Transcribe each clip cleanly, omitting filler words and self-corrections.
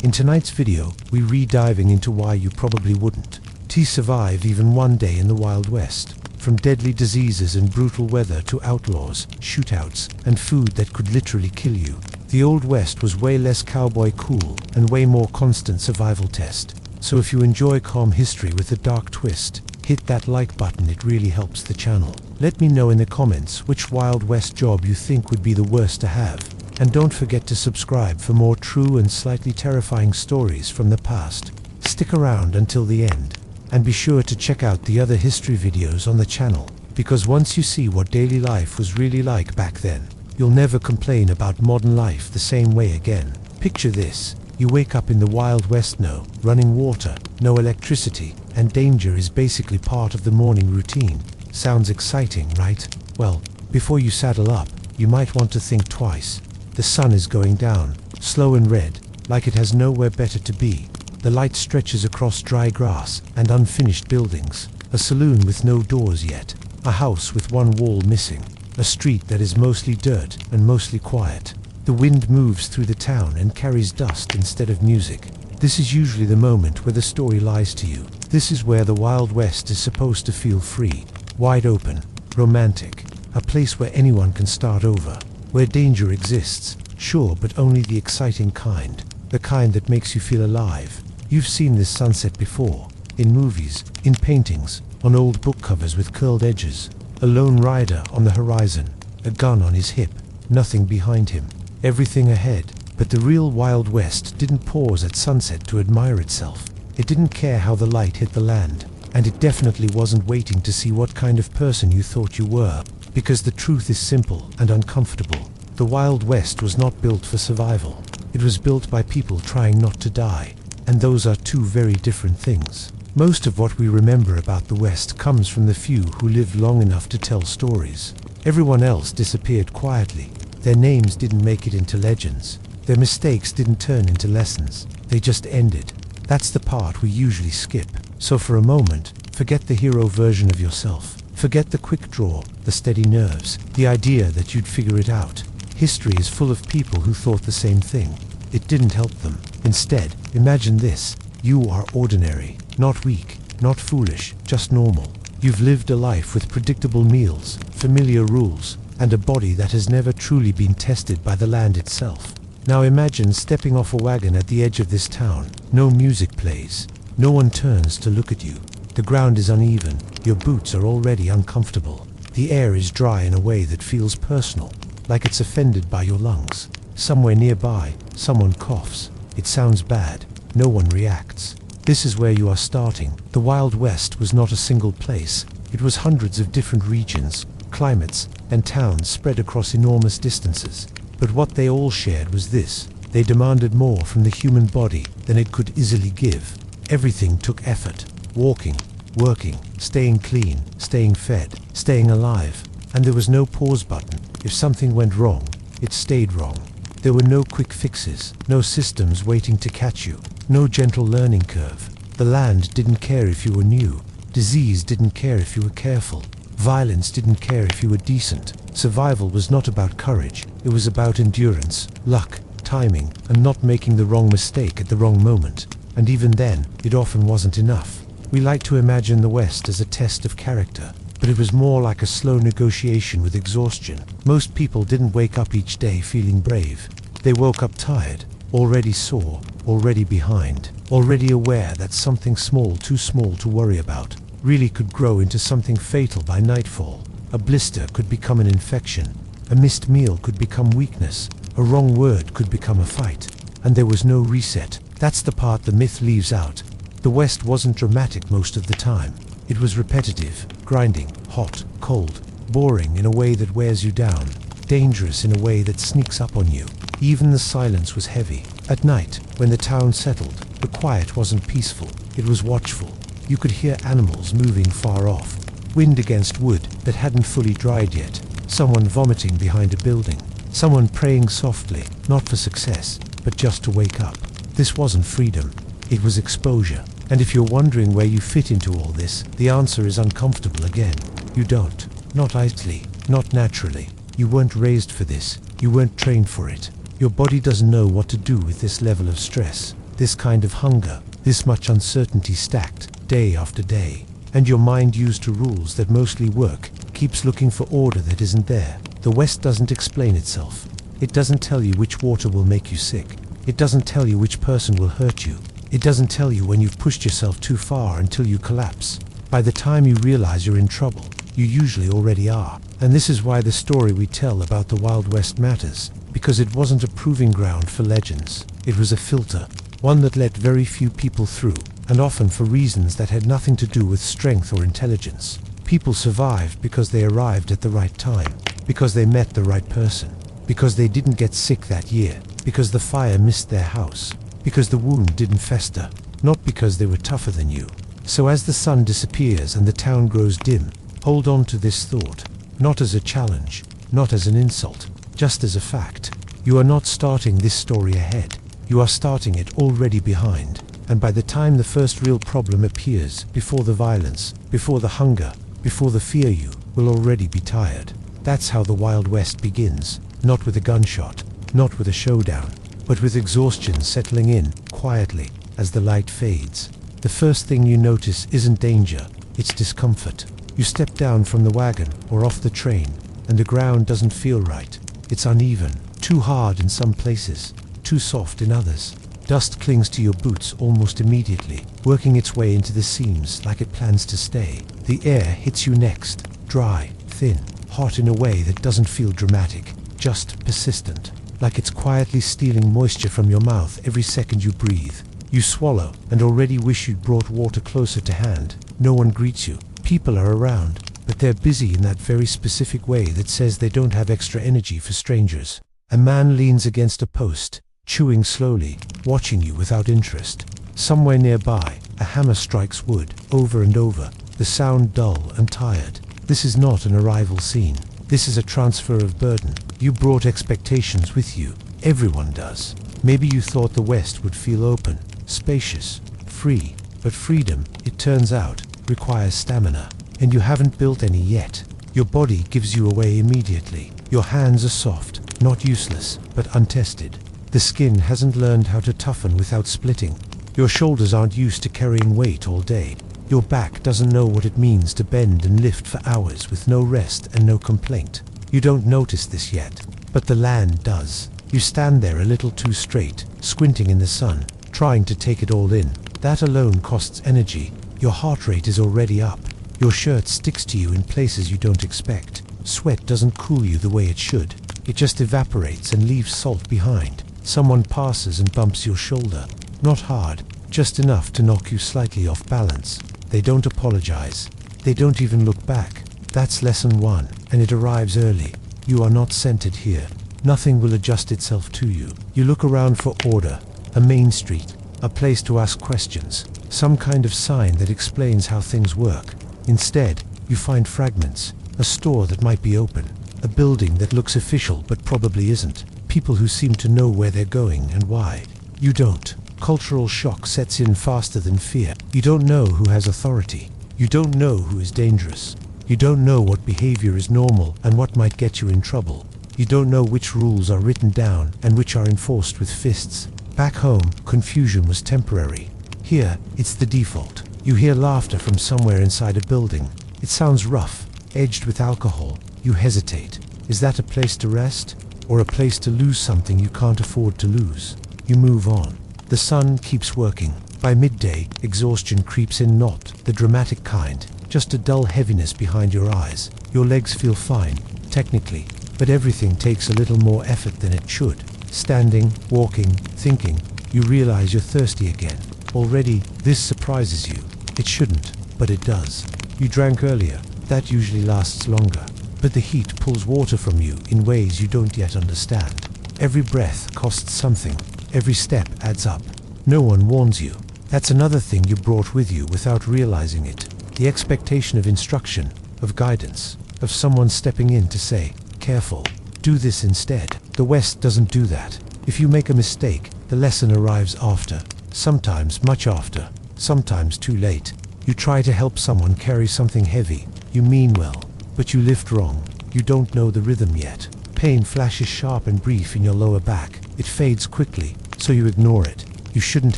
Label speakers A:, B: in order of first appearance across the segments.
A: In tonight's video, we re-diving into why you probably wouldn't survive even one day in the Wild West. From deadly diseases and brutal weather to outlaws, shootouts, and food that could literally kill you. The Old West was way less cowboy cool and way more constant survival test. So if you enjoy calm history with a dark twist, hit that like button, it really helps the channel. Let me know in the comments which Wild West job you think would be the worst to have. And don't forget to subscribe for more true and slightly terrifying stories from the past. Stick around until the end. And be sure to check out the other history videos on the channel, because once you see what daily life was really like back then, you'll never complain about modern life the same way again. Picture this. You wake up in the Wild West, no running water, no electricity, and danger is basically part of the morning routine. Sounds exciting, right? Well, before you saddle up, you might want to think twice. The sun is going down, slow and red, like it has nowhere better to be. The light stretches across dry grass and unfinished buildings, a saloon with no doors yet, a house with one wall missing, a street that is mostly dirt and mostly quiet. The wind moves through the town and carries dust instead of music. This is usually the moment where the story lies to you. This is where the Wild West is supposed to feel free, wide open, romantic, a place where anyone can start over, where danger exists, sure, but only the exciting kind, the kind that makes you feel alive. You've seen this sunset before, in movies, in paintings, on old book covers with curled edges, a lone rider on the horizon, a gun on his hip, nothing behind him, everything ahead. But the real Wild West didn't pause at sunset to admire itself. It didn't care how the light hit the land, and it definitely wasn't waiting to see what kind of person you thought you were, because the truth is simple and uncomfortable. The Wild West was not built for survival. It was built by people trying not to die. And those are two very different things. Most of what we remember about the West comes from the few who lived long enough to tell stories. Everyone else disappeared quietly. Their names didn't make it into legends. Their mistakes didn't turn into lessons. They just ended. That's the part we usually skip. So for a moment, forget the hero version of yourself. Forget the quick draw, the steady nerves, the idea that you'd figure it out. History is full of people who thought the same thing. It didn't help them. Instead, imagine this. You are ordinary, not weak, not foolish, just normal. You've lived a life with predictable meals, familiar rules, and a body that has never truly been tested by the land itself. Now imagine stepping off a wagon at the edge of this town. No music plays. No one turns to look at you. The ground is uneven. Your boots are already uncomfortable. The air is dry in a way that feels personal, like it's offended by your lungs. Somewhere nearby, someone coughs. It sounds bad. No one reacts. This is where you are starting. The Wild West was not a single place. It was hundreds of different regions, climates, and towns spread across enormous distances. But what they all shared was this. They demanded more from the human body than it could easily give. Everything took effort. Walking, working, staying clean, staying fed, staying alive. And there was no pause button. If something went wrong, it stayed wrong. There were no quick fixes, no systems waiting to catch you, no gentle learning curve. The land didn't care if you were new. Disease didn't care if you were careful. Violence didn't care if you were decent. Survival was not about courage. It was about endurance, luck, timing, and not making the wrong mistake at the wrong moment. And even then, it often wasn't enough. We like to imagine the West as a test of character, but it was more like a slow negotiation with exhaustion. Most people didn't wake up each day feeling brave. They woke up tired, already sore, already behind, already aware that something small, too small to worry about, really could grow into something fatal by nightfall. A blister could become an infection. A missed meal could become weakness. A wrong word could become a fight. And there was no reset. That's the part the myth leaves out. The West wasn't dramatic most of the time. It was repetitive, grinding, hot, cold, boring in a way that wears you down, dangerous in a way that sneaks up on you. Even the silence was heavy. At night, when the town settled, the quiet wasn't peaceful, it was watchful. You could hear animals moving far off, wind against wood that hadn't fully dried yet, someone vomiting behind a building, someone praying softly, not for success, but just to wake up. This wasn't freedom, it was exposure. And if you're wondering where you fit into all this, the answer is uncomfortable again. You don't. Not easily, not naturally. You weren't raised for this. You weren't trained for it. Your body doesn't know what to do with this level of stress. this kind of hunger, this much uncertainty stacked, day after day. And your mind, used to rules that mostly work, keeps looking for order that isn't there. The West doesn't explain itself. It doesn't tell you which water will make you sick. It doesn't tell you which person will hurt you. It doesn't tell you when you've pushed yourself too far until you collapse. By the time you realize you're in trouble, you usually already are. And this is why the story we tell about the Wild West matters, because it wasn't a proving ground for legends. It was a filter, one that let very few people through, and often for reasons that had nothing to do with strength or intelligence. People survived because they arrived at the right time, because they met the right person, because they didn't get sick that year, because the fire missed their house, because the wound didn't fester, not because they were tougher than you. So as the sun disappears and the town grows dim, hold on to this thought, not as a challenge, not as an insult, just as a fact. You are not starting this story ahead. You are starting it already behind. And by the time the first real problem appears, before the violence, before the hunger, before the fear, you will already be tired. That's how the Wild West begins, not with a gunshot, not with a showdown, but with exhaustion settling in, quietly, as the light fades. The first thing you notice isn't danger, it's discomfort. You step down from the wagon or off the train, and the ground doesn't feel right. It's uneven, too hard in some places, too soft in others. Dust clings to your boots almost immediately, working its way into the seams like it plans to stay. The air hits you next, dry, thin, hot in a way that doesn't feel dramatic, just persistent, like it's quietly stealing moisture from your mouth every second you breathe. You swallow and already wish you'd brought water closer to hand. No one greets you. People are around, but they're busy in that very specific way that says they don't have extra energy for strangers. A man leans against a post, chewing slowly, watching you without interest. Somewhere nearby, a hammer strikes wood, over and over, the sound dull and tired. This is not an arrival scene. This is a transfer of burden. You brought expectations with you. Everyone does. Maybe you thought the West would feel open, spacious, free, but freedom, it turns out, requires stamina, and you haven't built any yet. Your body gives you away immediately. Your hands are soft, not useless, but untested. The skin hasn't learned how to toughen without splitting. Your shoulders aren't used to carrying weight all day. Your back doesn't know what it means to bend and lift for hours with no rest and no complaint. You don't notice this yet, but the land does. You stand there a little too straight, squinting in the sun, trying to take it all in. That alone costs energy. Your heart rate is already up. Your shirt sticks to you in places you don't expect. Sweat doesn't cool you the way it should. It just evaporates and leaves salt behind. Someone passes and bumps your shoulder. Not hard, just enough to knock you slightly off balance. They don't apologize. They don't even look back. That's lesson one, and it arrives early. You are not centered here. Nothing will adjust itself to you. You look around for order, a main street, a place to ask questions, some kind of sign that explains how things work. Instead, you find fragments, a store that might be open, a building that looks official but probably isn't, people who seem to know where they're going and why. You don't. Cultural shock sets in faster than fear. You don't know who has authority. You don't know who is dangerous. You don't know what behavior is normal and what might get you in trouble. You don't know which rules are written down and which are enforced with fists. Back home, confusion was temporary. Here, it's the default. You hear laughter from somewhere inside a building. It sounds rough, edged with alcohol. You hesitate. Is that a place to rest? Or a place to lose something you can't afford to lose? You move on. The sun keeps working. By midday, exhaustion creeps in, not the dramatic kind, just a dull heaviness behind your eyes. Your legs feel fine, technically, but everything takes a little more effort than it should. Standing, walking, thinking, you realize you're thirsty again. Already, this surprises you. It shouldn't, but it does. You drank earlier. That usually lasts longer. But the heat pulls water from you in ways you don't yet understand. Every breath costs something. Every step adds up. No one warns you. That's another thing you brought with you without realizing it. The expectation of instruction, of guidance, of someone stepping in to say, "Careful, do this instead." The West doesn't do that. If you make a mistake, the lesson arrives after. Sometimes much after. Sometimes too late. You try to help someone carry something heavy. You mean well, but you lift wrong. You don't know the rhythm yet. Pain flashes sharp and brief in your lower back. It fades quickly, so you ignore it. You shouldn't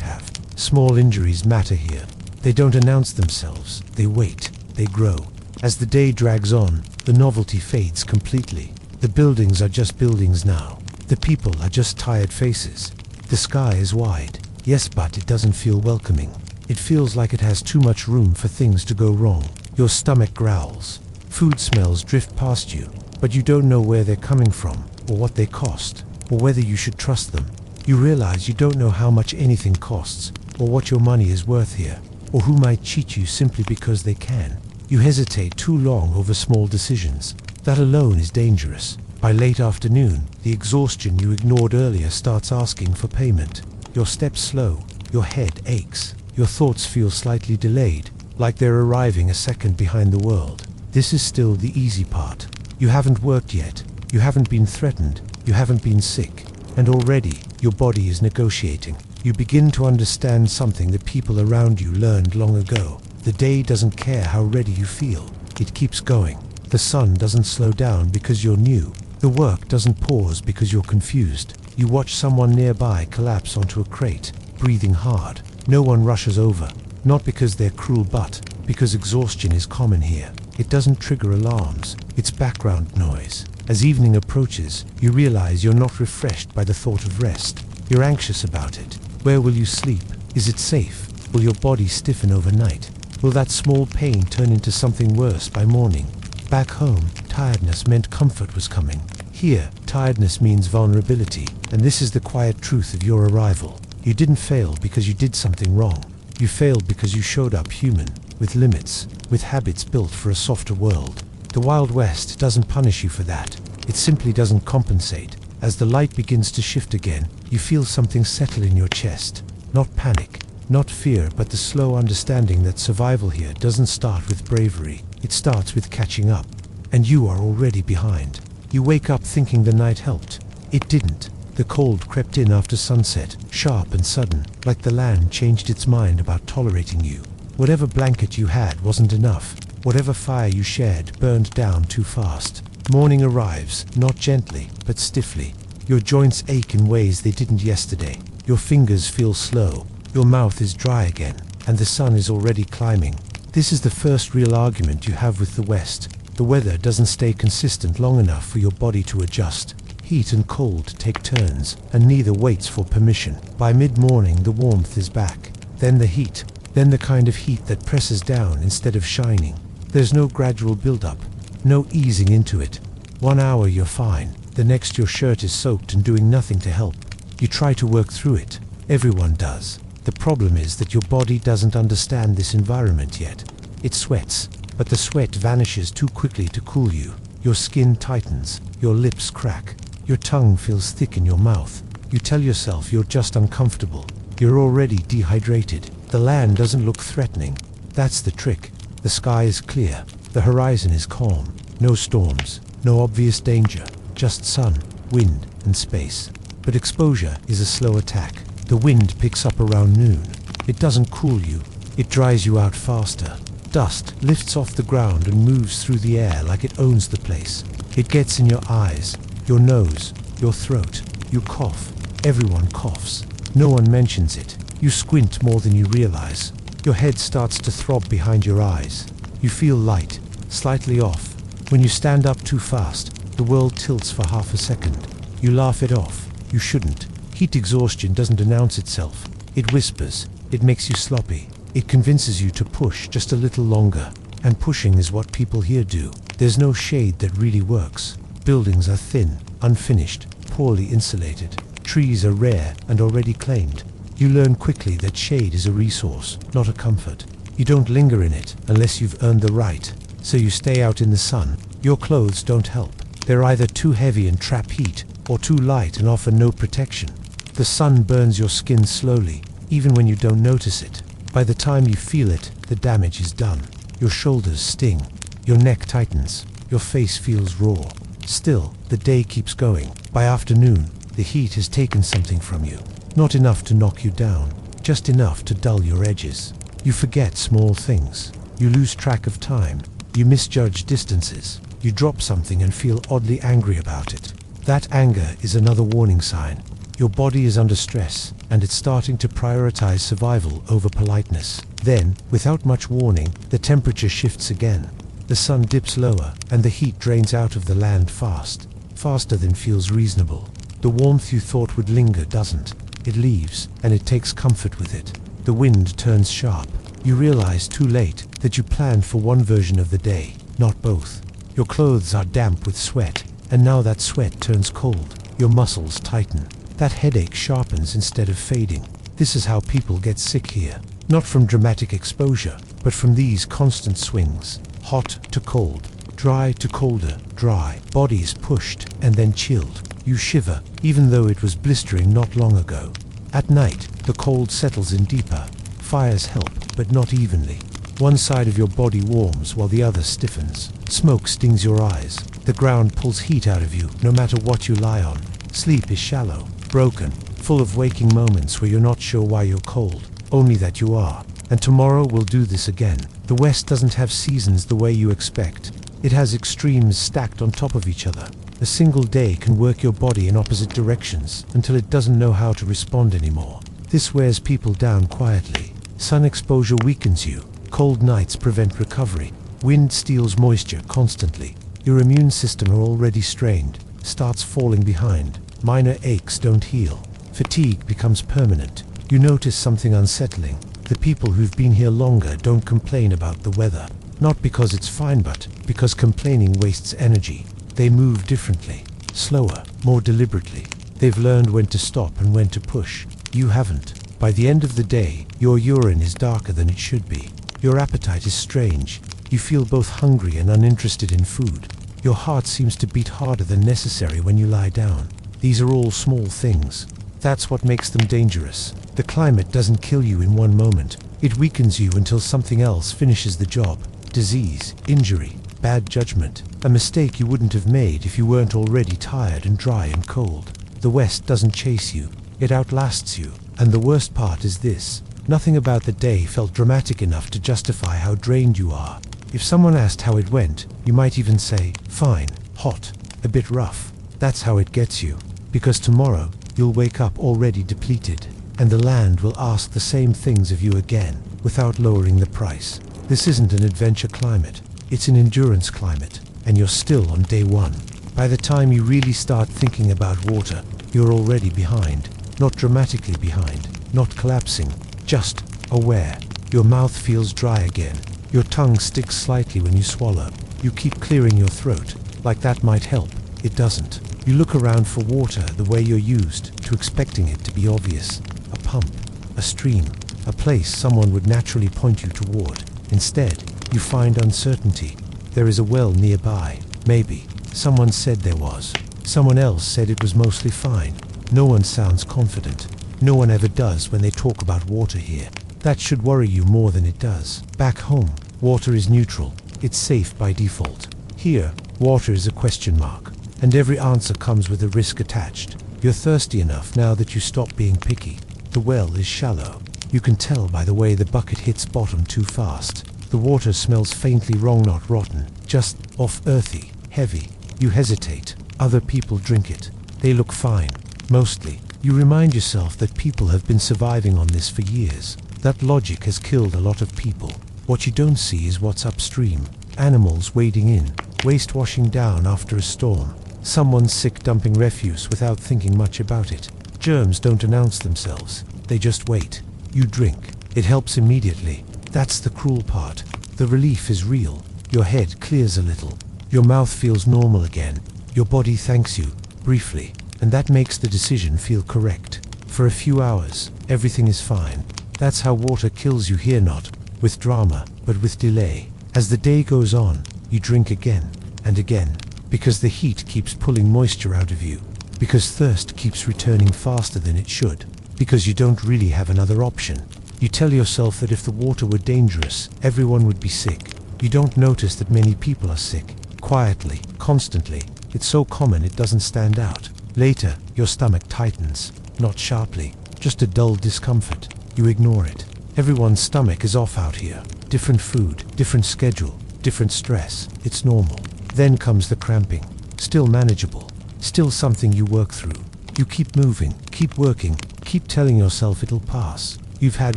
A: have. Small injuries matter here. They don't announce themselves. They wait. They grow. As the day drags on, the novelty fades completely. The buildings are just buildings now. The people are just tired faces. The sky is wide. Yes, but it doesn't feel welcoming. It feels like it has too much room for things to go wrong. Your stomach growls. Food smells drift past you, but you don't know where they're coming from, or what they cost, or whether you should trust them. You realize you don't know how much anything costs, or what your money is worth here, or who might cheat you simply because they can. You hesitate too long over small decisions. That alone is dangerous. By late afternoon, the exhaustion you ignored earlier starts asking for payment. Your steps slow, your head aches, your thoughts feel slightly delayed, like they're arriving a second behind the world. This is still the easy part. You haven't worked yet, you haven't been threatened, you haven't been sick, and already your body is negotiating. You begin to understand something that people around you learned long ago. The day doesn't care how ready you feel. It keeps going. The sun doesn't slow down because you're new. The work doesn't pause because you're confused. You watch someone nearby collapse onto a crate, breathing hard. No one rushes over. Not because they're cruel, but because exhaustion is common here. It doesn't trigger alarms. It's background noise. As evening approaches, you realize you're not refreshed by the thought of rest. You're anxious about it. Where will you sleep? Is it safe? Will your body stiffen overnight? Will that small pain turn into something worse by morning? Back home, tiredness meant comfort was coming. Here, tiredness means vulnerability, and this is the quiet truth of your arrival. You didn't fail because you did something wrong. You failed because you showed up human, with limits, with habits built for a softer world. The Wild West doesn't punish you for that. It simply doesn't compensate. As the light begins to shift again, you feel something settle in your chest. Not panic, not fear, but the slow understanding that survival here doesn't start with bravery. It starts with catching up. And you are already behind. You wake up thinking the night helped. It didn't. The cold crept in after sunset, sharp and sudden, like the land changed its mind about tolerating you. Whatever blanket you had wasn't enough. Whatever fire you shared burned down too fast. Morning arrives, not gently, but stiffly. Your joints ache in ways they didn't yesterday. Your fingers feel slow. Your mouth is dry again, and the sun is already climbing. This is the first real argument you have with the West. The weather doesn't stay consistent long enough for your body to adjust. Heat and cold take turns, and neither waits for permission. By mid-morning, the warmth is back. Then the heat. Then the kind of heat that presses down instead of shining. There's no gradual build-up. No easing into it. 1 hour you're fine. The next your shirt is soaked and doing nothing to help. You try to work through it. Everyone does. The problem is that your body doesn't understand this environment yet. It sweats, but the sweat vanishes too quickly to cool you. Your skin tightens. Your lips crack. Your tongue feels thick in your mouth. You tell yourself you're just uncomfortable. You're already dehydrated. The land doesn't look threatening. That's the trick. The sky is clear. The horizon is calm. No storms. No obvious danger. Just sun, wind, and space. But exposure is a slow attack. The wind picks up around noon. It doesn't cool you. It dries you out faster. Dust lifts off the ground and moves through the air like it owns the place. It gets in your eyes, your nose, your throat. You cough. Everyone coughs. No one mentions it. You squint more than you realize. Your head starts to throb behind your eyes. You feel light, slightly off. When you stand up too fast, the world tilts for half a second. You laugh it off. You shouldn't. Heat exhaustion doesn't announce itself. It whispers. It makes you sloppy. It convinces you to push just a little longer. And pushing is what people here do. There's no shade that really works. Buildings are thin, unfinished, poorly insulated. Trees are rare and already claimed. You learn quickly that shade is a resource, not a comfort. You don't linger in it unless you've earned the right. So you stay out in the sun. Your clothes don't help. They're either too heavy and trap heat, or too light and offer no protection. The sun burns your skin slowly, even when you don't notice it. By the time you feel it, the damage is done. Your shoulders sting. Your neck tightens. Your face feels raw. Still, the day keeps going. By afternoon, the heat has taken something from you. Not enough to knock you down, just enough to dull your edges. You forget small things. You lose track of time. You misjudge distances. You drop something and feel oddly angry about it. That anger is another warning sign. Your body is under stress, and it's starting to prioritize survival over politeness. Then, without much warning, the temperature shifts again. The sun dips lower, and the heat drains out of the land fast. Faster than feels reasonable. The warmth you thought would linger doesn't. It leaves, and it takes comfort with it. The wind turns sharp. You realize too late that you planned for one version of the day, not both. Your clothes are damp with sweat, and now that sweat turns cold. Your muscles tighten. That headache sharpens instead of fading. This is how people get sick here. Not from dramatic exposure, but from these constant swings. Hot to cold, dry to colder, dry. Bodies pushed and then chilled. You shiver, even though it was blistering not long ago. At night, the cold settles in deeper. Fires help, but not evenly. One side of your body warms while the other stiffens. Smoke stings your eyes. The ground pulls heat out of you, no matter what you lie on. Sleep is shallow, broken, full of waking moments where you're not sure why you're cold, only that you are. And tomorrow will do this again. The West doesn't have seasons the way you expect. It has extremes stacked on top of each other. A single day can work your body in opposite directions until it doesn't know how to respond anymore. This wears people down quietly. Sun exposure weakens you. Cold nights prevent recovery. Wind steals moisture constantly. Your immune system are already strained, starts falling behind. Minor aches don't heal. Fatigue becomes permanent. You notice something unsettling. The people who've been here longer don't complain about the weather. Not because it's fine, but because complaining wastes energy. They move differently, slower, more deliberately. They've learned when to stop and when to push. You haven't. By the end of the day, your urine is darker than it should be. Your appetite is strange. You feel both hungry and uninterested in food. Your heart seems to beat harder than necessary when you lie down. These are all small things. That's what makes them dangerous. The climate doesn't kill you in one moment. It weakens you until something else finishes the job. Disease, injury, bad judgment. A mistake you wouldn't have made if you weren't already tired and dry and cold. The West doesn't chase you. It outlasts you. And the worst part is this. Nothing about the day felt dramatic enough to justify how drained you are. If someone asked how it went, you might even say, fine, hot, a bit rough. That's how it gets you. Because tomorrow, you'll wake up already depleted. And the land will ask the same things of you again, without lowering the price. This isn't an adventure climate. It's an endurance climate. And you're still on day one. By the time you really start thinking about water, you're already behind. Not dramatically behind. Not collapsing. Just aware. Your mouth feels dry again. Your tongue sticks slightly when you swallow. You keep clearing your throat, like that might help. It doesn't. You look around for water the way you're used to, expecting it to be obvious. A pump, a stream, a place someone would naturally point you toward. Instead, you find uncertainty. There is a well nearby. Maybe. Someone said there was. Someone else said it was mostly fine. No one sounds confident. No one ever does when they talk about water here. That should worry you more than it does. Back home, water is neutral. It's safe by default. Here, water is a question mark. And every answer comes with a risk attached. You're thirsty enough now that you stop being picky. The well is shallow. You can tell by the way the bucket hits bottom too fast. The water smells faintly wrong, not rotten. Just off earthy, heavy. You hesitate. Other people drink it. They look fine. Mostly. You remind yourself that people have been surviving on this for years. That logic has killed a lot of people. What you don't see is what's upstream. Animals wading in, waste washing down after a storm. Someone sick dumping refuse without thinking much about it. Germs don't announce themselves. They just wait. You drink. It helps immediately. That's the cruel part. The relief is real. Your head clears a little. Your mouth feels normal again. Your body thanks you, briefly. And that makes the decision feel correct. For a few hours, everything is fine. That's how water kills you here, not with drama, but with delay. As the day goes on, you drink again and again, because the heat keeps pulling moisture out of you, because thirst keeps returning faster than it should, because you don't really have another option. You tell yourself that if the water were dangerous, everyone would be sick. You don't notice that many people are sick, quietly, constantly. It's so common it doesn't stand out. Later, your stomach tightens, not sharply, just a dull discomfort. You ignore it. Everyone's stomach is off out here. Different food, different schedule, different stress. It's normal. Then comes the cramping. Still manageable. Still something you work through. You keep moving, keep working, keep telling yourself it'll pass. You've had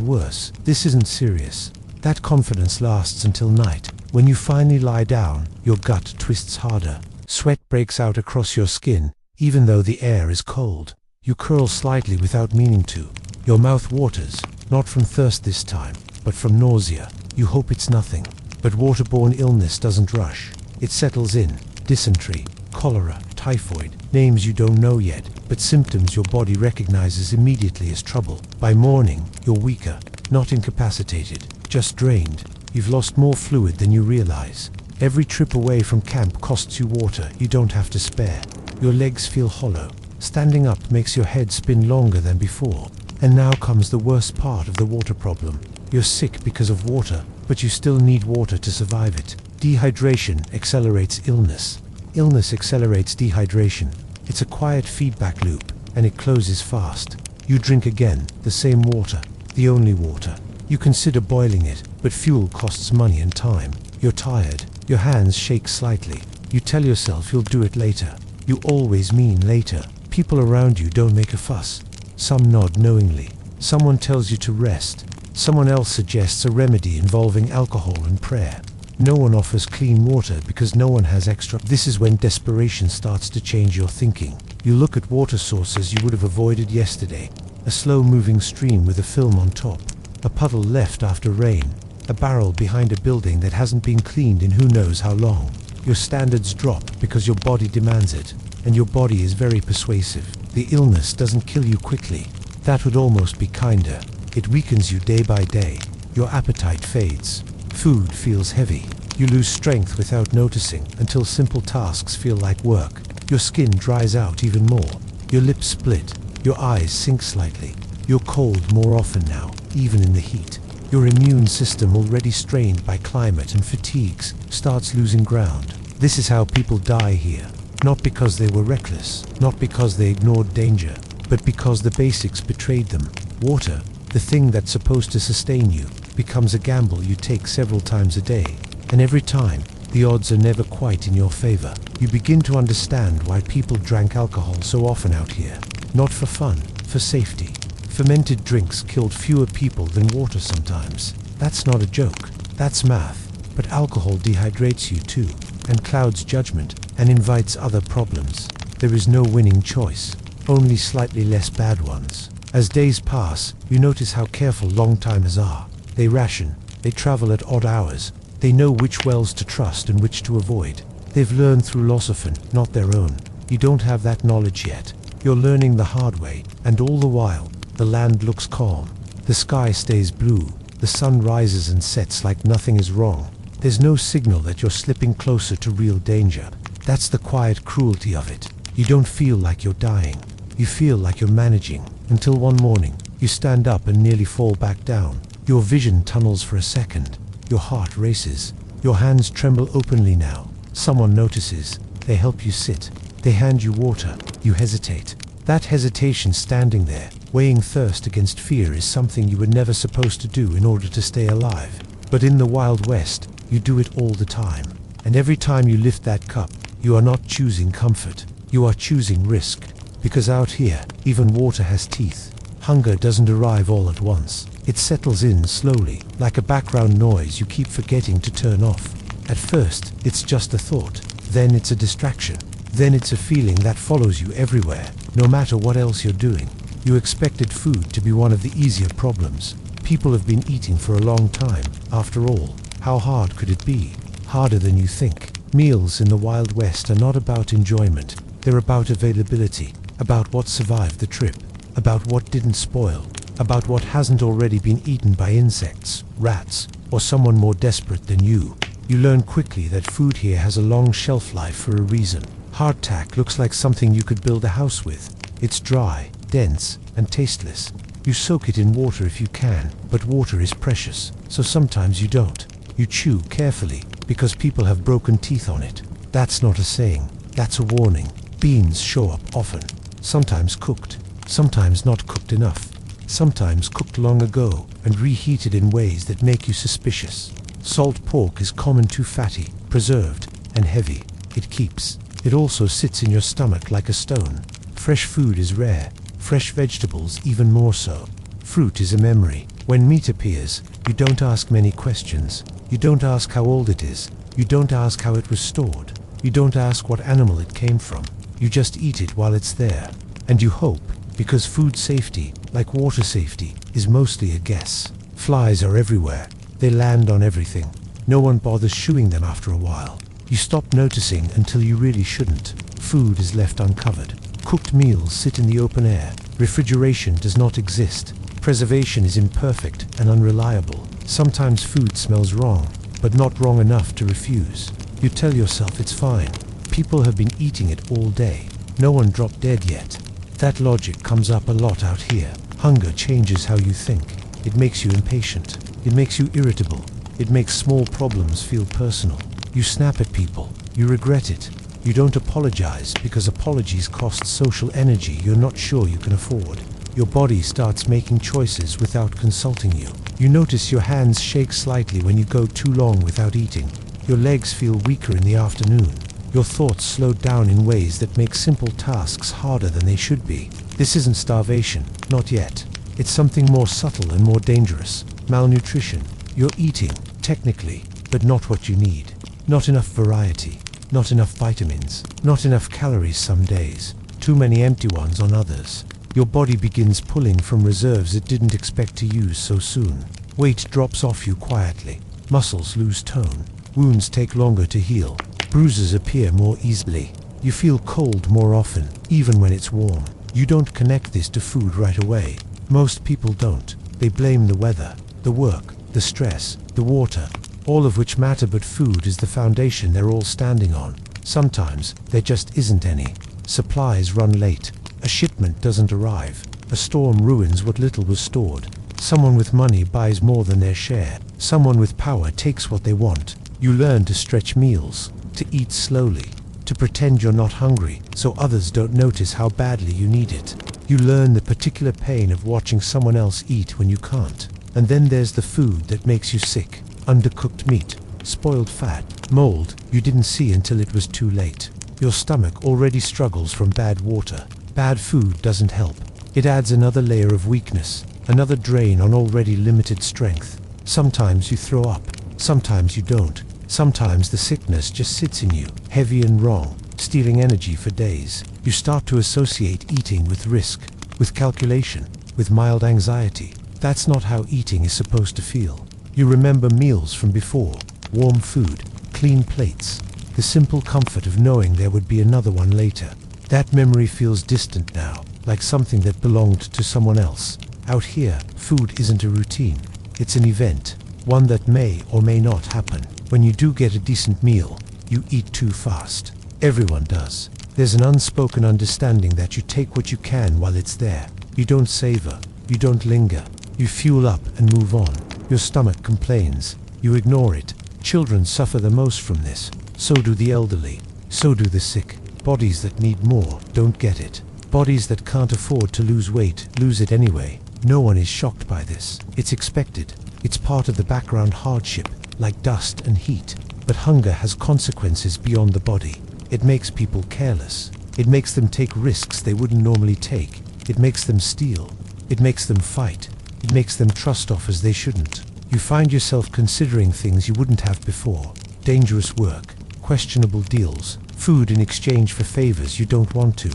A: worse. This isn't serious. That confidence lasts until night. When you finally lie down, your gut twists harder. Sweat breaks out across your skin, even though the air is cold. You curl slightly without meaning to. Your mouth waters, not from thirst this time, but from nausea. You hope it's nothing. But waterborne illness doesn't rush. It settles in. Dysentery, cholera, typhoid, names you don't know yet, but symptoms your body recognizes immediately as trouble. By morning, you're weaker, not incapacitated, just drained. You've lost more fluid than you realize. Every trip away from camp costs you water you don't have to spare. Your legs feel hollow. Standing up makes your head spin longer than before. And now comes the worst part of the water problem. You're sick because of water, but you still need water to survive it. Dehydration accelerates illness. Illness accelerates dehydration. It's a quiet feedback loop, and it closes fast. You drink again, the same water, the only water. You consider boiling it, but fuel costs money and time. You're tired. Your hands shake slightly. You tell yourself you'll do it later. You always mean later. People around you don't make a fuss. Some nod knowingly. Someone tells you to rest. Someone else suggests a remedy involving alcohol and prayer. No one offers clean water because no one has extra. This is when desperation starts to change your thinking. You look at water sources you would have avoided yesterday. A slow-moving stream with a film on top. A puddle left after rain. A barrel behind a building that hasn't been cleaned in who knows how long. Your standards drop because your body demands it. And your body is very persuasive. The illness doesn't kill you quickly. That would almost be kinder. It weakens you day by day. Your appetite fades. Food feels heavy. You lose strength without noticing until simple tasks feel like work. Your skin dries out even more. Your lips split. Your eyes sink slightly. You're cold more often now, even in the heat. Your immune system, already strained by climate and fatigues, starts losing ground. This is how people die here. Not because they were reckless, not because they ignored danger, but because the basics betrayed them. Water, the thing that's supposed to sustain you, becomes a gamble you take several times a day. And every time, the odds are never quite in your favor. You begin to understand why people drank alcohol so often out here. Not for fun, for safety. Fermented drinks killed fewer people than water sometimes. That's not a joke. That's math. But alcohol dehydrates you too, and clouds judgment, and invites other problems. There is no winning choice, only slightly less bad ones. As days pass, you notice how careful long-timers are. They ration, they travel at odd hours, they know which wells to trust and which to avoid. They've learned through loss often, not their own. You don't have that knowledge yet. You're learning the hard way, and all the while, the land looks calm. The sky stays blue, the sun rises and sets like nothing is wrong. There's no signal that you're slipping closer to real danger. That's the quiet cruelty of it. You don't feel like you're dying. You feel like you're managing, until one morning, you stand up and nearly fall back down. Your vision tunnels for a second. Your heart races. Your hands tremble openly now. Someone notices. They help you sit. They hand you water. You hesitate. That hesitation standing there, weighing thirst against fear, is something you were never supposed to do in order to stay alive. But in the Wild West, you do it all the time. And every time you lift that cup, you are not choosing comfort. You are choosing risk. Because out here, even water has teeth. Hunger doesn't arrive all at once. It settles in slowly, like a background noise you keep forgetting to turn off. At first, it's just a thought. Then it's a distraction. Then it's a feeling that follows you everywhere, no matter what else you're doing. You expected food to be one of the easier problems. People have been eating for a long time. After all, how hard could it be? Harder than you think. Meals in the Wild West are not about enjoyment. They're about availability, about what survived the trip, about what didn't spoil, about what hasn't already been eaten by insects, rats, or someone more desperate than you. You learn quickly that food here has a long shelf life for a reason. Hardtack looks like something you could build a house with. It's dry, dense, and tasteless. You soak it in water if you can, but water is precious, so sometimes you don't. You chew carefully, because people have broken teeth on it. That's not a saying, that's a warning. Beans show up often, sometimes cooked, sometimes not cooked enough, sometimes cooked long ago and reheated in ways that make you suspicious. Salt pork is common, too fatty, preserved, and heavy. It keeps. It also sits in your stomach like a stone. Fresh food is rare, fresh vegetables even more so. Fruit is a memory. When meat appears, you don't ask many questions. You don't ask how old it is. You don't ask how it was stored. You don't ask what animal it came from. You just eat it while it's there. And you hope, because food safety, like water safety, is mostly a guess. Flies are everywhere. They land on everything. No one bothers shooing them after a while. You stop noticing until you really shouldn't. Food is left uncovered. Cooked meals sit in the open air. Refrigeration does not exist. Preservation is imperfect and unreliable. Sometimes food smells wrong, but not wrong enough to refuse. You tell yourself it's fine. People have been eating it all day. No one dropped dead yet. That logic comes up a lot out here. Hunger changes how you think. It makes you impatient. It makes you irritable. It makes small problems feel personal. You snap at people. You regret it. You don't apologize because apologies cost social energy you're not sure you can afford. Your body starts making choices without consulting you. You notice your hands shake slightly when you go too long without eating. Your legs feel weaker in the afternoon. Your thoughts slow down in ways that make simple tasks harder than they should be. This isn't starvation, not yet. It's something more subtle and more dangerous. Malnutrition. You're eating, technically, but not what you need. Not enough variety. Not enough vitamins. Not enough calories some days. Too many empty ones on others. Your body begins pulling from reserves it didn't expect to use so soon. Weight drops off you quietly. Muscles lose tone. Wounds take longer to heal. Bruises appear more easily. You feel cold more often, even when it's warm. You don't connect this to food right away. Most people don't. They blame the weather, the work, the stress, the water, all of which matter, but food is the foundation they're all standing on. Sometimes there just isn't any. Supplies run late. A shipment doesn't arrive. A storm ruins what little was stored. Someone with money buys more than their share. Someone with power takes what they want. You learn to stretch meals, to eat slowly, to pretend you're not hungry so others don't notice how badly you need it. You learn the particular pain of watching someone else eat when you can't. And then there's the food that makes you sick. Undercooked meat, spoiled fat, mold you didn't see until it was too late. Your stomach already struggles from bad water. Bad food doesn't help. It adds another layer of weakness, another drain on already limited strength. Sometimes you throw up, sometimes you don't. Sometimes the sickness just sits in you, heavy and wrong, stealing energy for days. You start to associate eating with risk, with calculation, with mild anxiety. That's not how eating is supposed to feel. You remember meals from before, warm food, clean plates, the simple comfort of knowing there would be another one later. That memory feels distant now, like something that belonged to someone else. Out here, food isn't a routine. It's an event, one that may or may not happen. When you do get a decent meal, you eat too fast. Everyone does. There's an unspoken understanding that you take what you can while it's there. You don't savor. You don't linger. You fuel up and move on. Your stomach complains. You ignore it. Children suffer the most from this. So do the elderly. So do the sick. Bodies that need more don't get it. Bodies that can't afford to lose weight lose it anyway. No one is shocked by this. It's expected. It's part of the background hardship, like dust and heat. But hunger has consequences beyond the body. It makes people careless. It makes them take risks they wouldn't normally take. It makes them steal. It makes them fight. It makes them trust offers they shouldn't. You find yourself considering things you wouldn't have before. Dangerous work, questionable deals, food in exchange for favors you don't want to.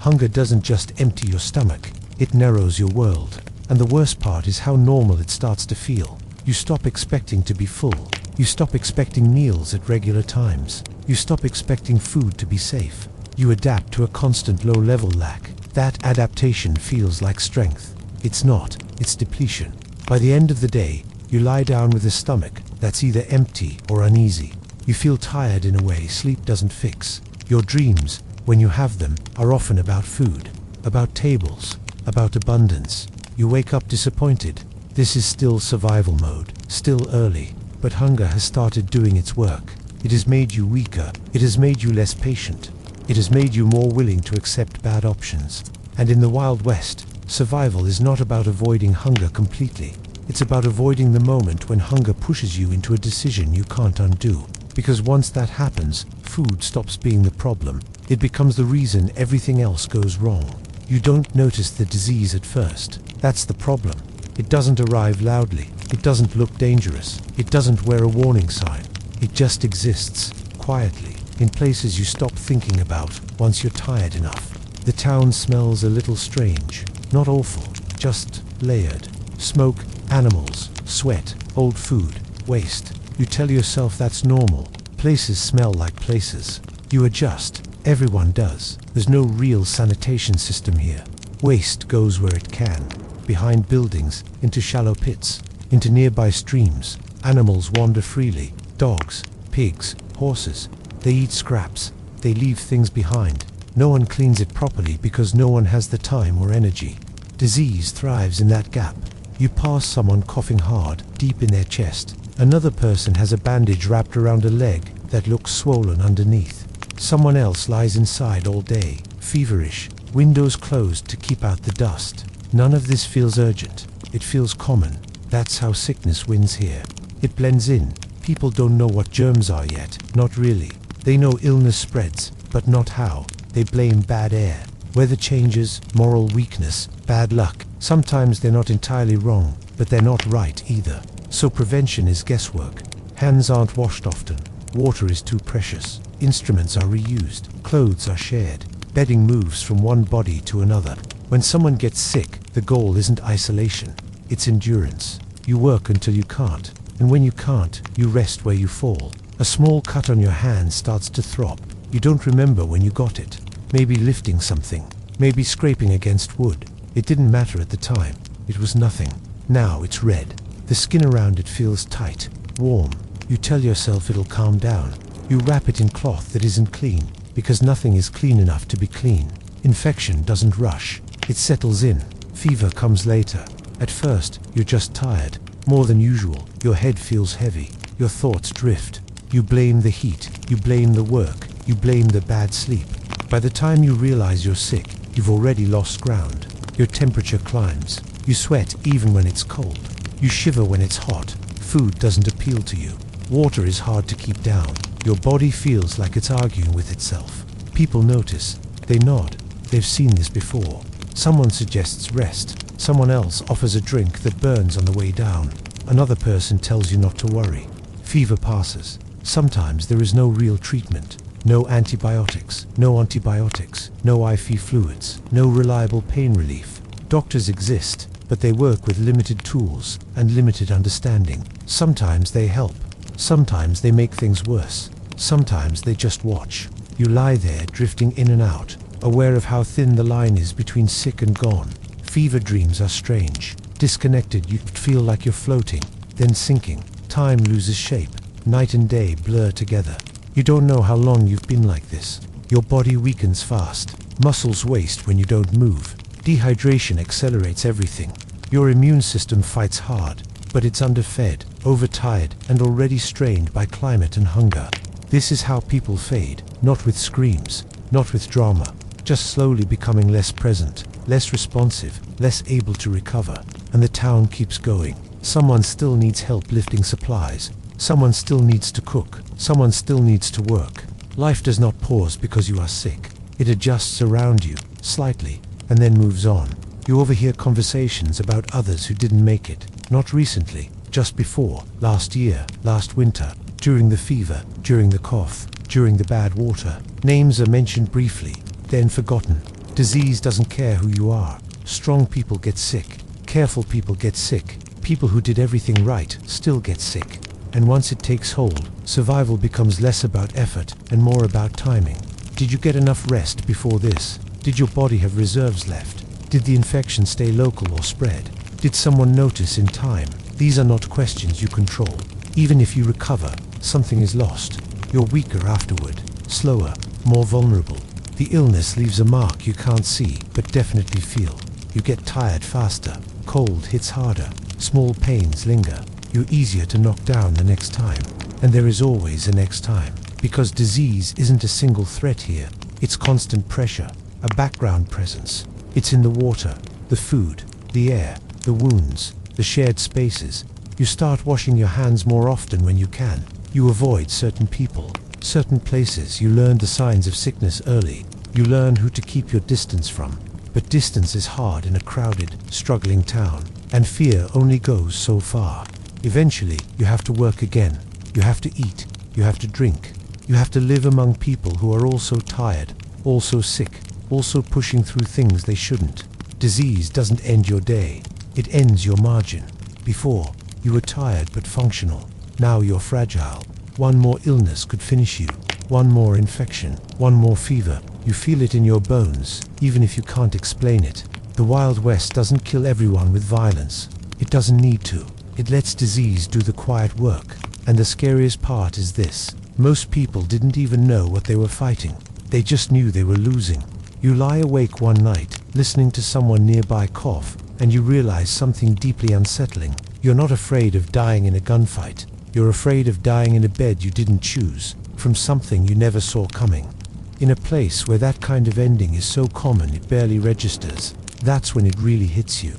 A: Hunger doesn't just empty your stomach, it narrows your world. And the worst part is how normal it starts to feel. You stop expecting to be full. You stop expecting meals at regular times. You stop expecting food to be safe. You adapt to a constant low-level lack. That adaptation feels like strength. It's not, it's depletion. By the end of the day, you lie down with a stomach that's either empty or uneasy. You feel tired in a way sleep doesn't fix. Your dreams, when you have them, are often about food, about tables, about abundance. You wake up disappointed. This is still survival mode, still early, but hunger has started doing its work. It has made you weaker. It has made you less patient. It has made you more willing to accept bad options. And in the Wild West, survival is not about avoiding hunger completely. It's about avoiding the moment when hunger pushes you into a decision you can't undo. Because once that happens, food stops being the problem. It becomes the reason everything else goes wrong. You don't notice the disease at first. That's the problem. It doesn't arrive loudly. It doesn't look dangerous. It doesn't wear a warning sign. It just exists, quietly, in places you stop thinking about once you're tired enough. The town smells a little strange. Not awful, just layered. Smoke, animals, sweat, old food, waste. You tell yourself that's normal. Places smell like places. You adjust. Everyone does. There's no real sanitation system here. Waste goes where it can. Behind buildings, into shallow pits, into nearby streams. Animals wander freely. Dogs, pigs, horses. They eat scraps. They leave things behind. No one cleans it properly because no one has the time or energy. Disease thrives in that gap. You pass someone coughing hard, deep in their chest. Another person has a bandage wrapped around a leg that looks swollen underneath. Someone else lies inside all day, feverish, windows closed to keep out the dust. None of this feels urgent. It feels common. That's how sickness wins here. It blends in. People don't know what germs are yet. Not really. They know illness spreads, but not how. They blame bad air, weather changes, moral weakness, bad luck. Sometimes they're not entirely wrong, but they're not right either. So prevention is guesswork. Hands aren't washed often. Water is too precious. Instruments are reused. Clothes are shared. Bedding moves from one body to another. When someone gets sick, the goal isn't isolation. It's endurance. You work until you can't. And when you can't, you rest where you fall. A small cut on your hand starts to throb. You don't remember when you got it. Maybe lifting something. Maybe scraping against wood. It didn't matter at the time. It was nothing. Now it's red. The skin around it feels tight, warm. You tell yourself it'll calm down. You wrap it in cloth that isn't clean, because nothing is clean enough to be clean. Infection doesn't rush. It settles in. Fever comes later. At first, you're just tired. More than usual. Your head feels heavy. Your thoughts drift. You blame the heat. You blame the work. You blame the bad sleep. By the time you realize you're sick, you've already lost ground. Your temperature climbs. You sweat even when it's cold. You shiver when it's hot. Food doesn't appeal to you. Water is hard to keep down. Your body feels like it's arguing with itself. People notice. They nod. They've seen this before. Someone suggests rest. Someone else offers a drink that burns on the way down. Another person tells you not to worry. Fever passes. Sometimes there is no real treatment. No antibiotics. No antibiotics. No IV fluids. No reliable pain relief. Doctors exist, but they work with limited tools and limited understanding. Sometimes they help. Sometimes they make things worse. Sometimes they just watch. You lie there drifting in and out, aware of how thin the line is between sick and gone. Fever dreams are strange. Disconnected, you feel like you're floating, then sinking. Time loses shape. Night and day blur together. You don't know how long you've been like this. Your body weakens fast. Muscles waste when you don't move. Dehydration accelerates everything. Your immune system fights hard, but it's underfed, overtired, and already strained by climate and hunger. This is how people fade, not with screams, not with drama, just slowly becoming less present, less responsive, less able to recover. And the town keeps going. Someone still needs help lifting supplies. Someone still needs to cook. Someone still needs to work. Life does not pause because you are sick. It adjusts around you, slightly, and then moves on. You overhear conversations about others who didn't make it. Not recently, just before, last year, last winter, during the fever, during the cough, during the bad water. Names are mentioned briefly, then forgotten. Disease doesn't care who you are. Strong people get sick. Careful people get sick. People who did everything right still get sick. And once it takes hold, survival becomes less about effort and more about timing. Did you get enough rest before this? Did your body have reserves left? Did the infection stay local or spread? Did someone notice in time? These are not questions you control. Even if you recover, something is lost. You're weaker afterward, slower, more vulnerable. The illness leaves a mark you can't see, but definitely feel. You get tired faster. Cold hits harder. Small pains linger. You're easier to knock down the next time. And there is always a next time. Because disease isn't a single threat here. It's constant pressure, a background presence. It's in the water, the food, the air, the wounds, the shared spaces. You start washing your hands more often when you can. You avoid certain people, certain places. You learn the signs of sickness early. You learn who to keep your distance from. But distance is hard in a crowded, struggling town, and fear only goes so far. Eventually, you have to work again. You have to eat. You have to drink. You have to live among people who are also tired, also sick, also pushing through things they shouldn't. Disease doesn't end your day. It ends your margin. Before, you were tired but functional. Now you're fragile. One more illness could finish you. One more infection. One more fever. You feel it in your bones, even if you can't explain it. The Wild West doesn't kill everyone with violence. It doesn't need to. It lets disease do the quiet work. And the scariest part is this. Most people didn't even know what they were fighting. They just knew they were losing. You lie awake one night, listening to someone nearby cough, and you realize something deeply unsettling. You're not afraid of dying in a gunfight. You're afraid of dying in a bed you didn't choose, from something you never saw coming. In a place where that kind of ending is so common it barely registers, that's when it really hits you.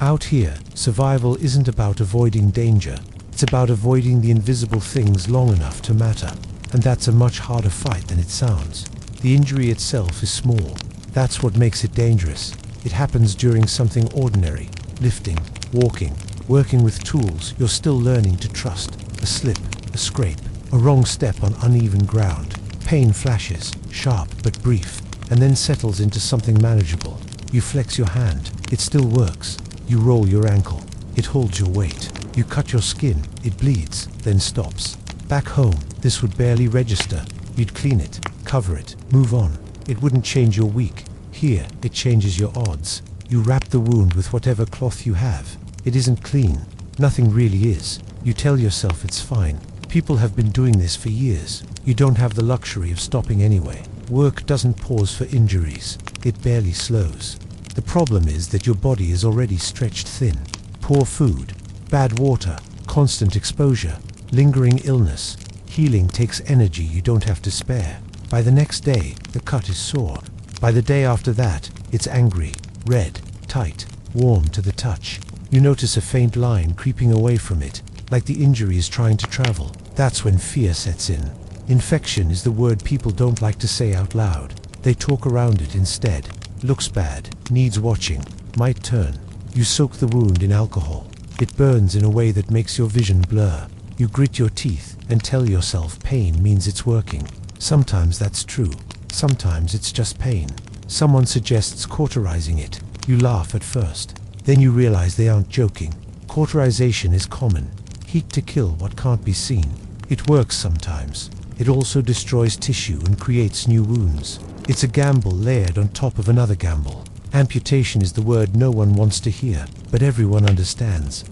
A: Out here, survival isn't about avoiding danger. It's about avoiding the invisible things long enough to matter. And that's a much harder fight than it sounds. The injury itself is small. That's what makes it dangerous. It happens during something ordinary. Lifting, walking, working with tools you're still learning to trust. A slip, a scrape, a wrong step on uneven ground. Pain flashes, sharp but brief, and then settles into something manageable. You flex your hand, it still works. You roll your ankle, it holds your weight. You cut your skin, it bleeds, then stops. Back home, this would barely register. You'd clean it, cover it, move on. It wouldn't change your week. Here, it changes your odds. You wrap the wound with whatever cloth you have. It isn't clean. Nothing really is. You tell yourself it's fine. People have been doing this for years. You don't have the luxury of stopping anyway. Work doesn't pause for injuries. It barely slows. The problem is that your body is already stretched thin. Poor food, bad water, constant exposure, lingering illness. Healing takes energy you don't have to spare. By the next day, the cut is sore. By the day after that, it's angry, red, tight, warm to the touch. You notice a faint line creeping away from it, like the injury is trying to travel. That's when fear sets in. Infection is the word people don't like to say out loud. They talk around it instead. Looks bad, needs watching, might turn. You soak the wound in alcohol. It burns in a way that makes your vision blur. You grit your teeth and tell yourself pain means it's working. Sometimes that's true. Sometimes it's just pain. Someone suggests cauterizing it. You laugh at first. Then you realize they aren't joking. Cauterization is common. Heat to kill what can't be seen. It works sometimes. It also destroys tissue and creates new wounds. It's a gamble layered on top of another gamble. Amputation is the word no one wants to hear, but everyone understands.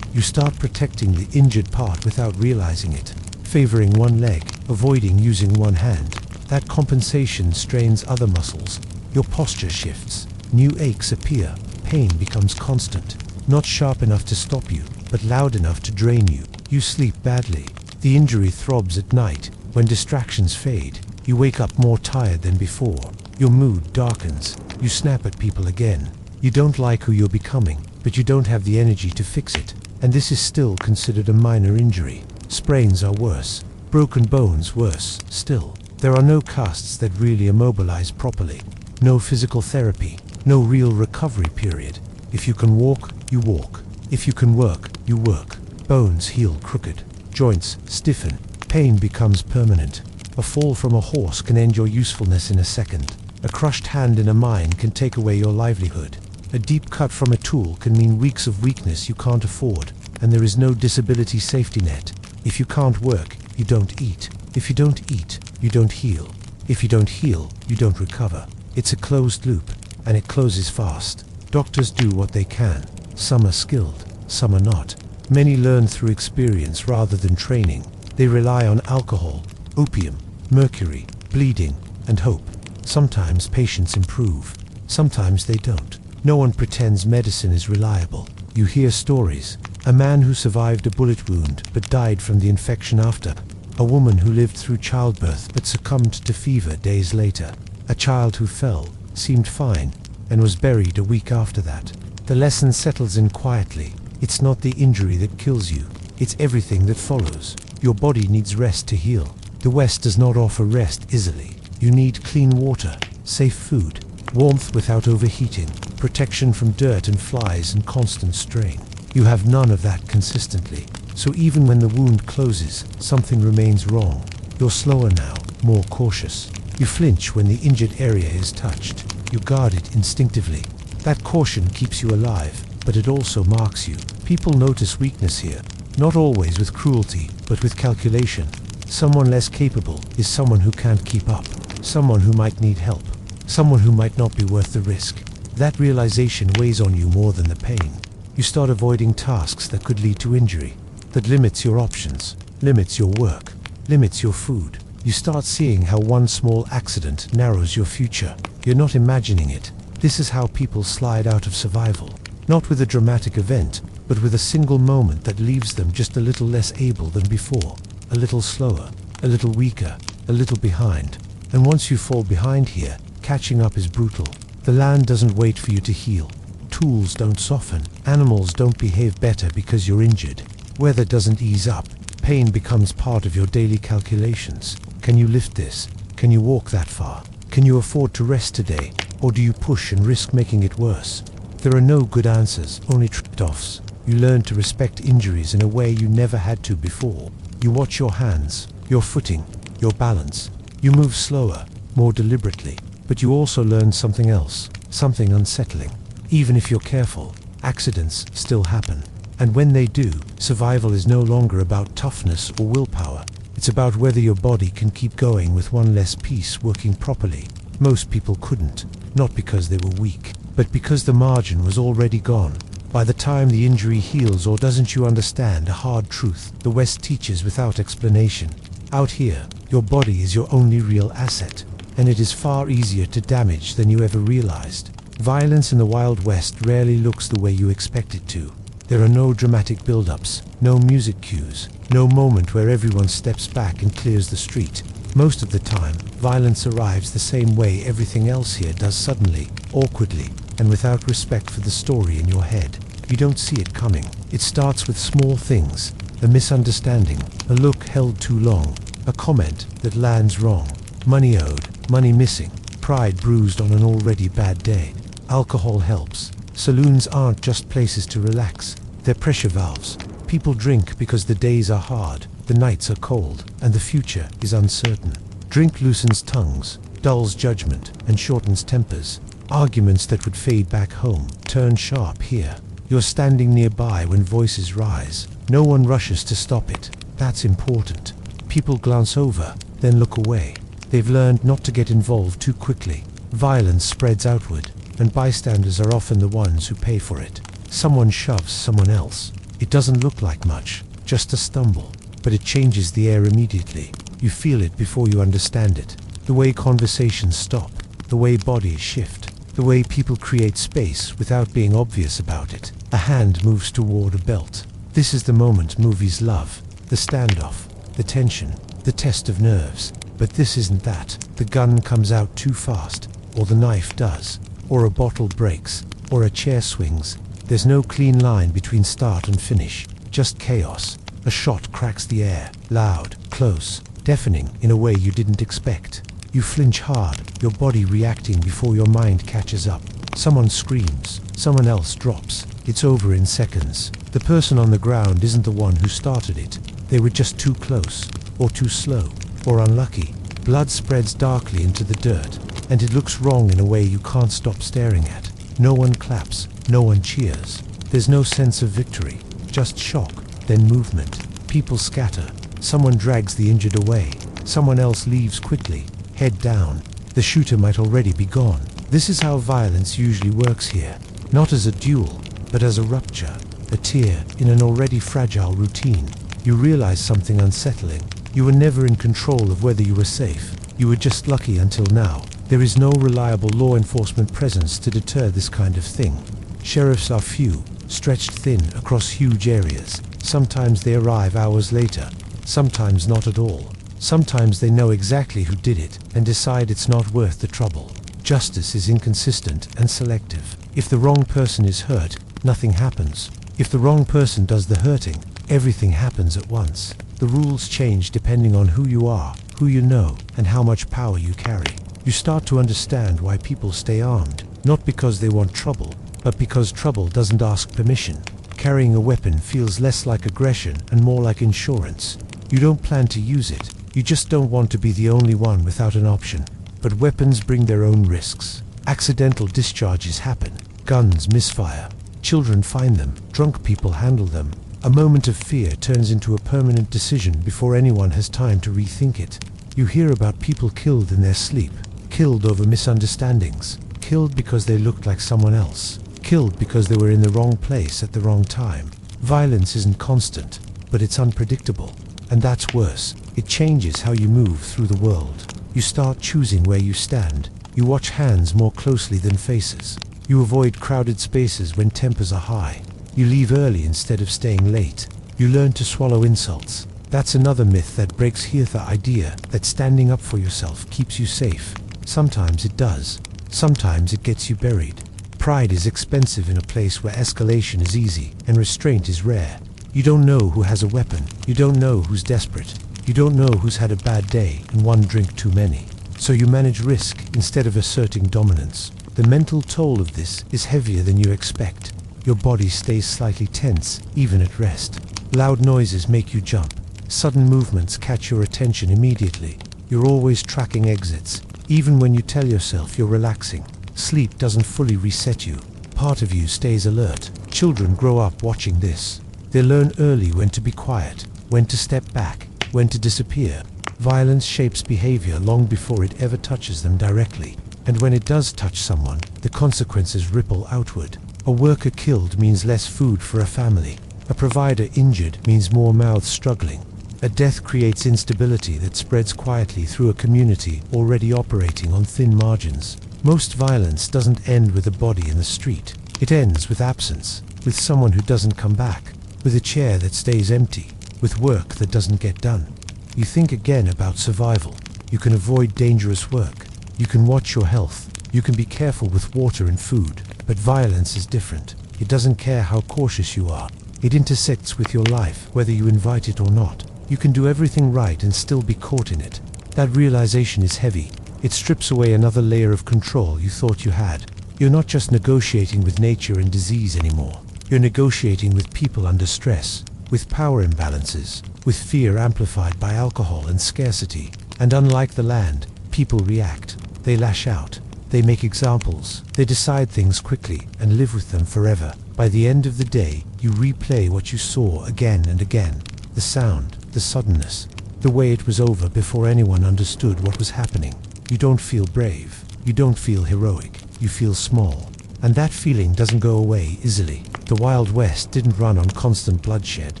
A: You start protecting the injured part without realizing it, favoring one leg, avoiding using one hand. That compensation strains other muscles. Your posture shifts. New aches appear. Pain becomes constant. Not sharp enough to stop you, but loud enough to drain you. You sleep badly. The injury throbs at night. When distractions fade, you wake up more tired than before. Your mood darkens. You snap at people again. You don't like who you're becoming, but you don't have the energy to fix it. And this is still considered a minor injury. Sprains are worse. Broken bones worse, still. There are no casts that really immobilize properly. No physical therapy. No real recovery period. If you can walk, you walk. If you can work, you work. Bones heal crooked. Joints stiffen. Pain becomes permanent. A fall from a horse can end your usefulness in a second. A crushed hand in a mine can take away your livelihood. A deep cut from a tool can mean weeks of weakness you can't afford, and there is no disability safety net. If you can't work, you don't eat. If you don't eat, you don't heal. If you don't heal, you don't recover. It's a closed loop, and it closes fast. Doctors do what they can. Some are skilled, some are not. Many learn through experience rather than training. They rely on alcohol, opium, mercury, bleeding, and hope. Sometimes patients improve. Sometimes they don't. No one pretends medicine is reliable. You hear stories. A man who survived a bullet wound but died from the infection after. A woman who lived through childbirth but succumbed to fever days later. A child who fell, seemed fine, and was buried a week after that. The lesson settles in quietly. It's not the injury that kills you. It's everything that follows. Your body needs rest to heal. The West does not offer rest easily. You need clean water, safe food, warmth without overheating, protection from dirt and flies and constant strain. You have none of that consistently. So even when the wound closes, something remains wrong. You're slower now, more cautious. You flinch when the injured area is touched. You guard it instinctively. That caution keeps you alive, but it also marks you. People notice weakness here, not always with cruelty, but with calculation. Someone less capable is someone who can't keep up, someone who might need help, someone who might not be worth the risk. That realization weighs on you more than the pain. You start avoiding tasks that could lead to injury, that limits your options, limits your work, limits your food. You start seeing how one small accident narrows your future. You're not imagining it. This is how people slide out of survival. Not with a dramatic event, but with a single moment that leaves them just a little less able than before. A little slower, a little weaker, a little behind. And once you fall behind here, catching up is brutal. The land doesn't wait for you to heal. Tools don't soften. Animals don't behave better because you're injured. Weather doesn't ease up. Pain becomes part of your daily calculations. Can you lift this? Can you walk that far? Can you afford to rest today? Or do you push and risk making it worse? There are no good answers, only trade-offs. You learn to respect injuries in a way you never had to before. You watch your hands, your footing, your balance. You move slower, more deliberately. But you also learn something else, something unsettling. Even if you're careful, accidents still happen. And when they do, survival is no longer about toughness or willpower. It's about whether your body can keep going with one less piece working properly. Most people couldn't, not because they were weak, but because the margin was already gone. By the time the injury heals, or doesn't you understand a hard truth the West teaches without explanation? Out here, your body is your only real asset, and it is far easier to damage than you ever realized. Violence in the Wild West rarely looks the way you expect it to. There are no dramatic build-ups, no music cues, no moment where everyone steps back and clears the street. Most of the time, violence arrives the same way everything else here does, suddenly, awkwardly, and without respect for the story in your head. You don't see it coming. It starts with small things, a misunderstanding, a look held too long, a comment that lands wrong, money owed, money missing, pride bruised on an already bad day. Alcohol helps. Saloons aren't just places to relax, they're pressure valves. People drink because the days are hard, the nights are cold, and the future is uncertain. Drink loosens tongues, dulls judgment, and shortens tempers. Arguments that would fade back home turn sharp here. You're standing nearby when voices rise. No one rushes to stop it. That's important. People glance over, then look away. They've learned not to get involved too quickly. Violence spreads outward, and bystanders are often the ones who pay for it. Someone shoves someone else. It doesn't look like much, just a stumble, but it changes the air immediately. You feel it before you understand it. The way conversations stop, the way bodies shift, the way people create space without being obvious about it. A hand moves toward a belt. This is the moment movies love. The standoff, the tension, the test of nerves. But this isn't that. The gun comes out too fast, or the knife does, or a bottle breaks, or a chair swings. There's no clean line between start and finish, just chaos. A shot cracks the air, loud, close, deafening in a way you didn't expect. You flinch hard, your body reacting before your mind catches up. Someone screams, someone else drops. It's over in seconds. The person on the ground isn't the one who started it. They were just too close, or too slow, or unlucky. Blood spreads darkly into the dirt, and it looks wrong in a way you can't stop staring at. No one claps, no one cheers. There's no sense of victory, just shock, then movement. People scatter. Someone drags the injured away. Someone else leaves quickly, head down. The shooter might already be gone. This is how violence usually works here. Not as a duel, but as a rupture, a tear in an already fragile routine. You realize something unsettling. You were never in control of whether you were safe. You were just lucky until now. There is no reliable law enforcement presence to deter this kind of thing. Sheriffs are few, stretched thin across huge areas. Sometimes they arrive hours later, sometimes not at all. Sometimes they know exactly who did it and decide it's not worth the trouble. Justice is inconsistent and selective. If the wrong person is hurt, nothing happens. If the wrong person does the hurting, everything happens at once. The rules change depending on who you are, who you know, and how much power you carry. You start to understand why people stay armed, not because they want trouble, but because trouble doesn't ask permission. Carrying a weapon feels less like aggression and more like insurance. You don't plan to use it, you just don't want to be the only one without an option. But weapons bring their own risks. Accidental discharges happen, guns misfire, children find them, drunk people handle them. A moment of fear turns into a permanent decision before anyone has time to rethink it. You hear about people killed in their sleep, killed over misunderstandings, killed because they looked like someone else, killed because they were in the wrong place at the wrong time. Violence isn't constant, but it's unpredictable. And that's worse, it changes how you move through the world. You start choosing where you stand. You watch hands more closely than faces. You avoid crowded spaces when tempers are high. You leave early instead of staying late. You learn to swallow insults. That's another myth that breaks here, the idea that standing up for yourself keeps you safe. Sometimes it does. Sometimes it gets you buried. Pride is expensive in a place where escalation is easy and restraint is rare. You don't know who has a weapon. You don't know who's desperate. You don't know who's had a bad day and one drink too many. So you manage risk instead of asserting dominance. The mental toll of this is heavier than you expect. Your body stays slightly tense, even at rest. Loud noises make you jump. Sudden movements catch your attention immediately. You're always tracking exits, even when you tell yourself you're relaxing. Sleep doesn't fully reset you. Part of you stays alert. Children grow up watching this. They learn early when to be quiet, when to step back, when to disappear. Violence shapes behavior long before it ever touches them directly. And when it does touch someone, the consequences ripple outward. A worker killed means less food for a family. A provider injured means more mouths struggling. A death creates instability that spreads quietly through a community already operating on thin margins. Most violence doesn't end with a body in the street. It ends with absence, with someone who doesn't come back, with a chair that stays empty, with work that doesn't get done. You think again about survival. You can avoid dangerous work. You can watch your health. You can be careful with water and food. But violence is different. It doesn't care how cautious you are. It intersects with your life, whether you invite it or not. You can do everything right and still be caught in it. That realization is heavy. It strips away another layer of control you thought you had. You're not just negotiating with nature and disease anymore. You're negotiating with people under stress, with power imbalances, with fear amplified by alcohol and scarcity. And unlike the land, people react. They lash out. They make examples. They decide things quickly and live with them forever. By the end of the day, you replay what you saw again and again. The sound, the suddenness, the way it was over before anyone understood what was happening. You don't feel brave. You don't feel heroic. You feel small. And that feeling doesn't go away easily. The Wild West didn't run on constant bloodshed,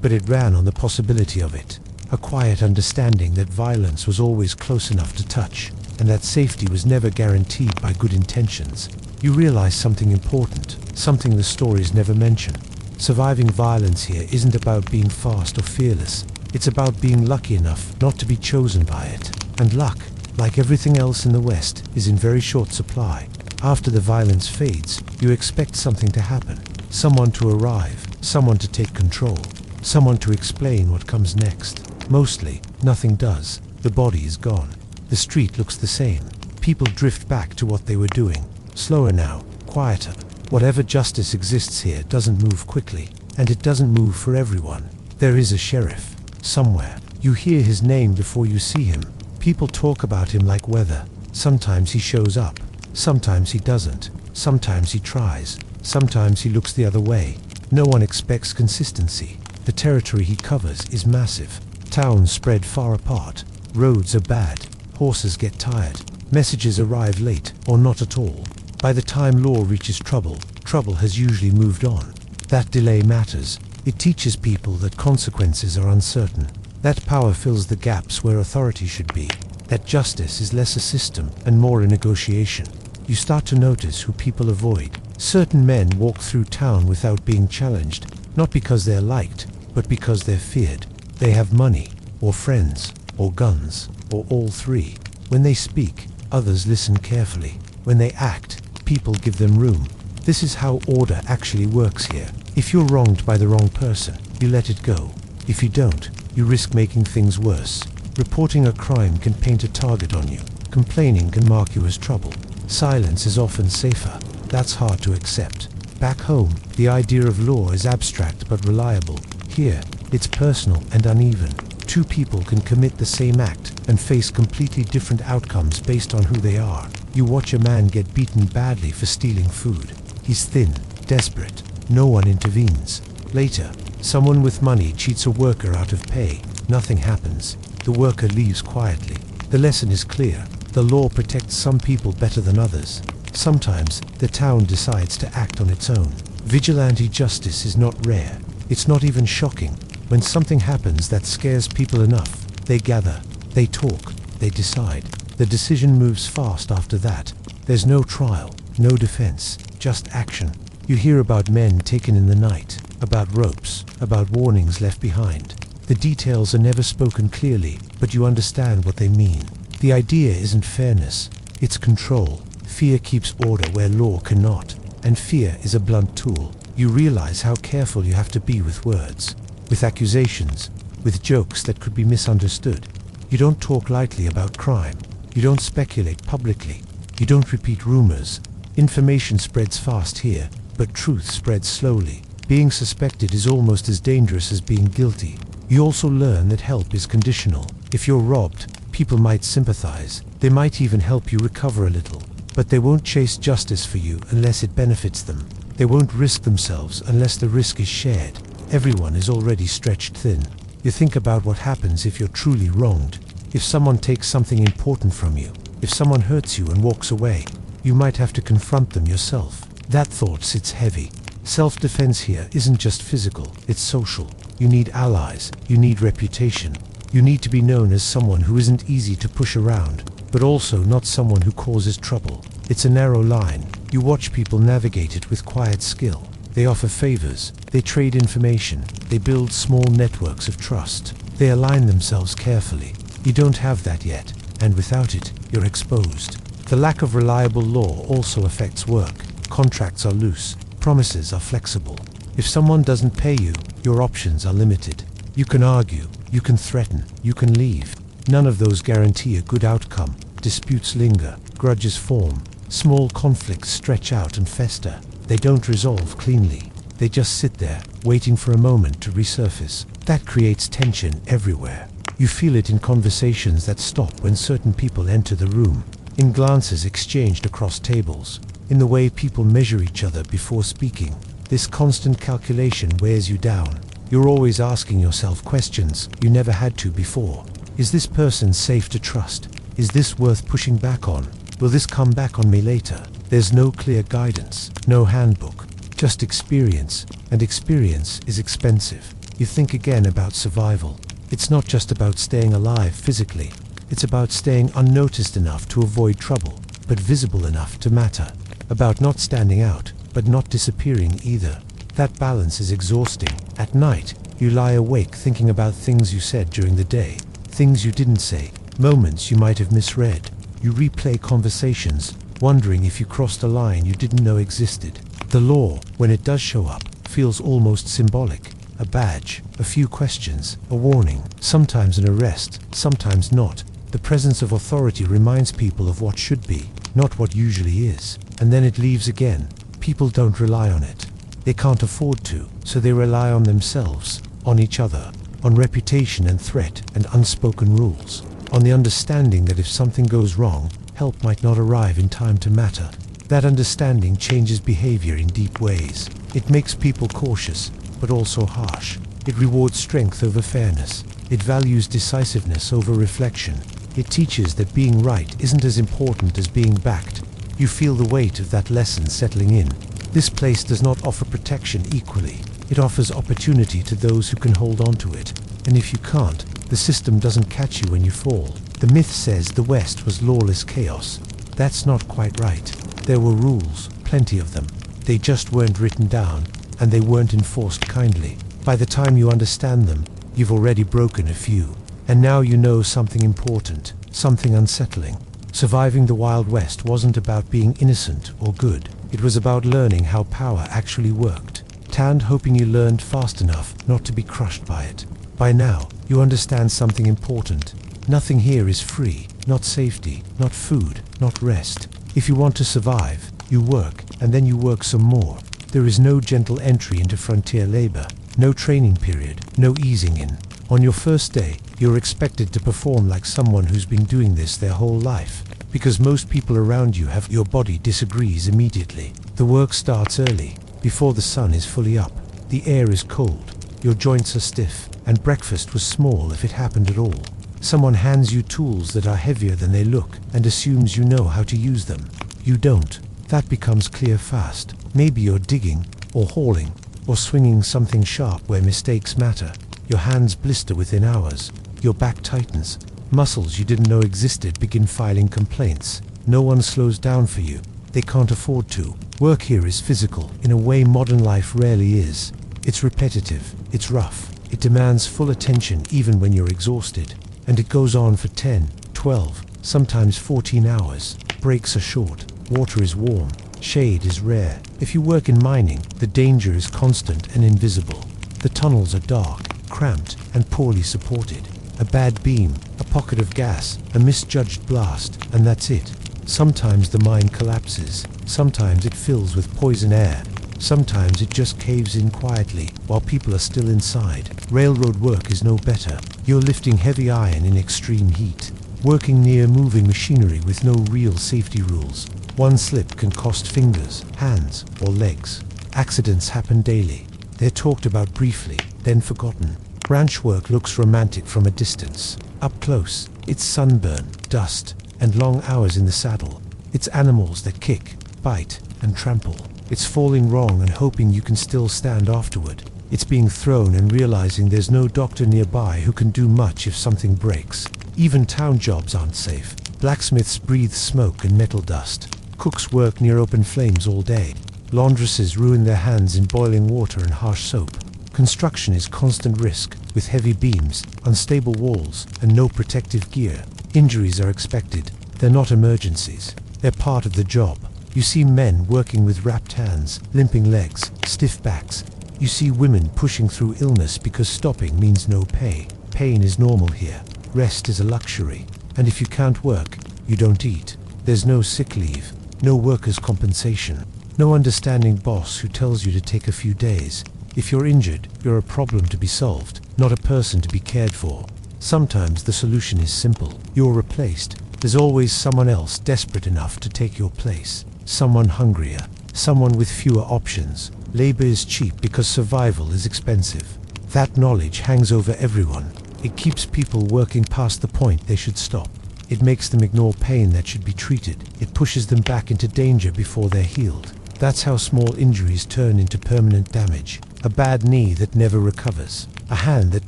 A: but it ran on the possibility of it. A quiet understanding that violence was always close enough to touch, and that safety was never guaranteed by good intentions. You realize something important, something the stories never mention. Surviving violence here isn't about being fast or fearless. It's about being lucky enough not to be chosen by it. And luck, like everything else in the West, is in very short supply. After the violence fades, you expect something to happen. Someone to arrive, someone to take control, someone to explain what comes next. Mostly, nothing does. The body is gone. The street looks the same. People drift back to what they were doing. Slower now, quieter. Whatever justice exists here doesn't move quickly, and it doesn't move for everyone. There is a sheriff, somewhere. You hear his name before you see him. People talk about him like weather. Sometimes he shows up. Sometimes he doesn't. Sometimes he tries. Sometimes he looks the other way. No one expects consistency. The territory he covers is massive. Towns spread far apart. Roads are bad. Horses get tired. Messages arrive late, or not at all. By the time law reaches trouble, trouble has usually moved on. That delay matters. It teaches people that consequences are uncertain. That power fills the gaps where authority should be. That justice is less a system and more a negotiation. You start to notice who people avoid. Certain men walk through town without being challenged, not because they're liked, but because they're feared. They have money, or friends, or guns, or all three. When they speak, others listen carefully. When they act, people give them room. This is how order actually works here. If you're wronged by the wrong person, you let it go. If you don't, you risk making things worse. Reporting a crime can paint a target on you. Complaining can mark you as trouble. Silence is often safer. That's hard to accept. Back home, the idea of law is abstract but reliable. Here, it's personal and uneven. Two people can commit the same act and face completely different outcomes based on who they are. You watch a man get beaten badly for stealing food. He's thin, desperate. No one intervenes. Later, someone with money cheats a worker out of pay. Nothing happens. The worker leaves quietly. The lesson is clear. The law protects some people better than others. Sometimes, the town decides to act on its own. Vigilante justice is not rare. It's not even shocking. When something happens that scares people enough, they gather, they talk, they decide. The decision moves fast after that. There's no trial, no defense, just action. You hear about men taken in the night, about ropes, about warnings left behind. The details are never spoken clearly, but you understand what they mean. The idea isn't fairness, it's control. Fear keeps order where law cannot, and fear is a blunt tool. You realize how careful you have to be with words, with accusations, with jokes that could be misunderstood. You don't talk lightly about crime. You don't speculate publicly. You don't repeat rumors. Information spreads fast here, but truth spreads slowly. Being suspected is almost as dangerous as being guilty. You also learn that help is conditional. If you're robbed, people might sympathize. They might even help you recover a little. But they won't chase justice for you unless it benefits them. They won't risk themselves unless the risk is shared. Everyone is already stretched thin. You think about what happens if you're truly wronged. If someone takes something important from you, if someone hurts you and walks away, you might have to confront them yourself. That thought sits heavy. Self-defense here isn't just physical, it's social. You need allies, you need reputation. You need to be known as someone who isn't easy to push around, but also not someone who causes trouble. It's a narrow line. You watch people navigate it with quiet skill. They offer favors, they trade information, they build small networks of trust. They align themselves carefully. You don't have that yet, and without it, you're exposed. The lack of reliable law also affects work. Contracts are loose, promises are flexible. If someone doesn't pay you, your options are limited. You can argue, you can threaten, you can leave. None of those guarantee a good outcome. Disputes linger, grudges form, small conflicts stretch out and fester. They don't resolve cleanly. They just sit there, waiting for a moment to resurface. That creates tension everywhere. You feel it in conversations that stop when certain people enter the room, in glances exchanged across tables, in the way people measure each other before speaking. This constant calculation wears you down. You're always asking yourself questions you never had to before. Is this person safe to trust? Is this worth pushing back on? Will this come back on me later? There's no clear guidance, no handbook, just experience, and experience is expensive. You think again about survival. It's not just about staying alive physically. It's about staying unnoticed enough to avoid trouble, but visible enough to matter. About not standing out, but not disappearing either. That balance is exhausting. At night, you lie awake thinking about things you said during the day, things you didn't say, moments you might have misread. You replay conversations, wondering if you crossed a line you didn't know existed. The law, when it does show up, feels almost symbolic. A badge, a few questions, a warning, sometimes an arrest, sometimes not. The presence of authority reminds people of what should be, not what usually is. And then it leaves again. People don't rely on it. They can't afford to, so they rely on themselves, on each other, on reputation and threat and unspoken rules, on the understanding that if something goes wrong, help might not arrive in time to matter. That understanding changes behavior in deep ways. It makes people cautious, but also harsh. It rewards strength over fairness. It values decisiveness over reflection. It teaches that being right isn't as important as being backed. You feel the weight of that lesson settling in. This place does not offer protection equally. It offers opportunity to those who can hold on to it. And if you can't, the system doesn't catch you when you fall. The myth says the West was lawless chaos. That's not quite right. There were rules, plenty of them, They just weren't written down, and they weren't enforced kindly. By the time you understand them, you've already broken a few. And now you know something important, something unsettling. Surviving the Wild West wasn't about being innocent or good. It was about learning how power actually worked. Tanned hoping you learned fast enough not to be crushed by it. By now, you understand something important. Nothing here is free, not safety, not food, not rest. If you want to survive, you work, and then you work some more. There is no gentle entry into frontier labor, no training period, no easing in. On your first day, you're expected to perform like someone who's been doing this their whole life. Because most people around you have, your body disagrees immediately. The work starts early, before the sun is fully up. The air is cold, your joints are stiff, and breakfast was small if it happened at all. Someone hands you tools that are heavier than they look and assumes you know how to use them. You don't. That becomes clear fast. Maybe you're digging, or hauling, or swinging something sharp where mistakes matter. Your hands blister within hours. Your back tightens. Muscles you didn't know existed begin filing complaints. No one slows down for you. They can't afford to. Work here is physical, in a way modern life rarely is. It's repetitive. It's rough. It demands full attention even when you're exhausted. And it goes on for 10, 12, sometimes 14 hours. Breaks are short. Water is warm. Shade is rare. If you work in mining, the danger is constant and invisible. The tunnels are dark, cramped, and poorly supported. A bad beam, a pocket of gas, a misjudged blast, and that's it. Sometimes the mine collapses. Sometimes it fills with poison air. Sometimes it just caves in quietly while people are still inside. Railroad work is no better. You're lifting heavy iron in extreme heat. Working near moving machinery with no real safety rules. One slip can cost fingers, hands, or legs. Accidents happen daily. They're talked about briefly, then forgotten. Ranch work looks romantic from a distance. Up close, it's sunburn, dust, and long hours in the saddle. It's animals that kick, bite, and trample. It's falling wrong and hoping you can still stand afterward. It's being thrown and realizing there's no doctor nearby who can do much if something breaks. Even town jobs aren't safe. Blacksmiths breathe smoke and metal dust. Cooks work near open flames all day. Laundresses ruin their hands in boiling water and harsh soap. Construction is constant risk, with heavy beams, unstable walls, and no protective gear. Injuries are expected. They're not emergencies. They're part of the job. You see men working with wrapped hands, limping legs, stiff backs. You see women pushing through illness because stopping means no pay. Pain is normal here. Rest is a luxury. And if you can't work, you don't eat. There's no sick leave, no workers' compensation, no understanding boss who tells you to take a few days. If you're injured, you're a problem to be solved, not a person to be cared for. Sometimes the solution is simple. You're replaced. There's always someone else desperate enough to take your place. Someone hungrier. Someone with fewer options. Labor is cheap because survival is expensive. That knowledge hangs over everyone. It keeps people working past the point they should stop. It makes them ignore pain that should be treated. It pushes them back into danger before they're healed. That's how small injuries turn into permanent damage. A bad knee that never recovers. A hand that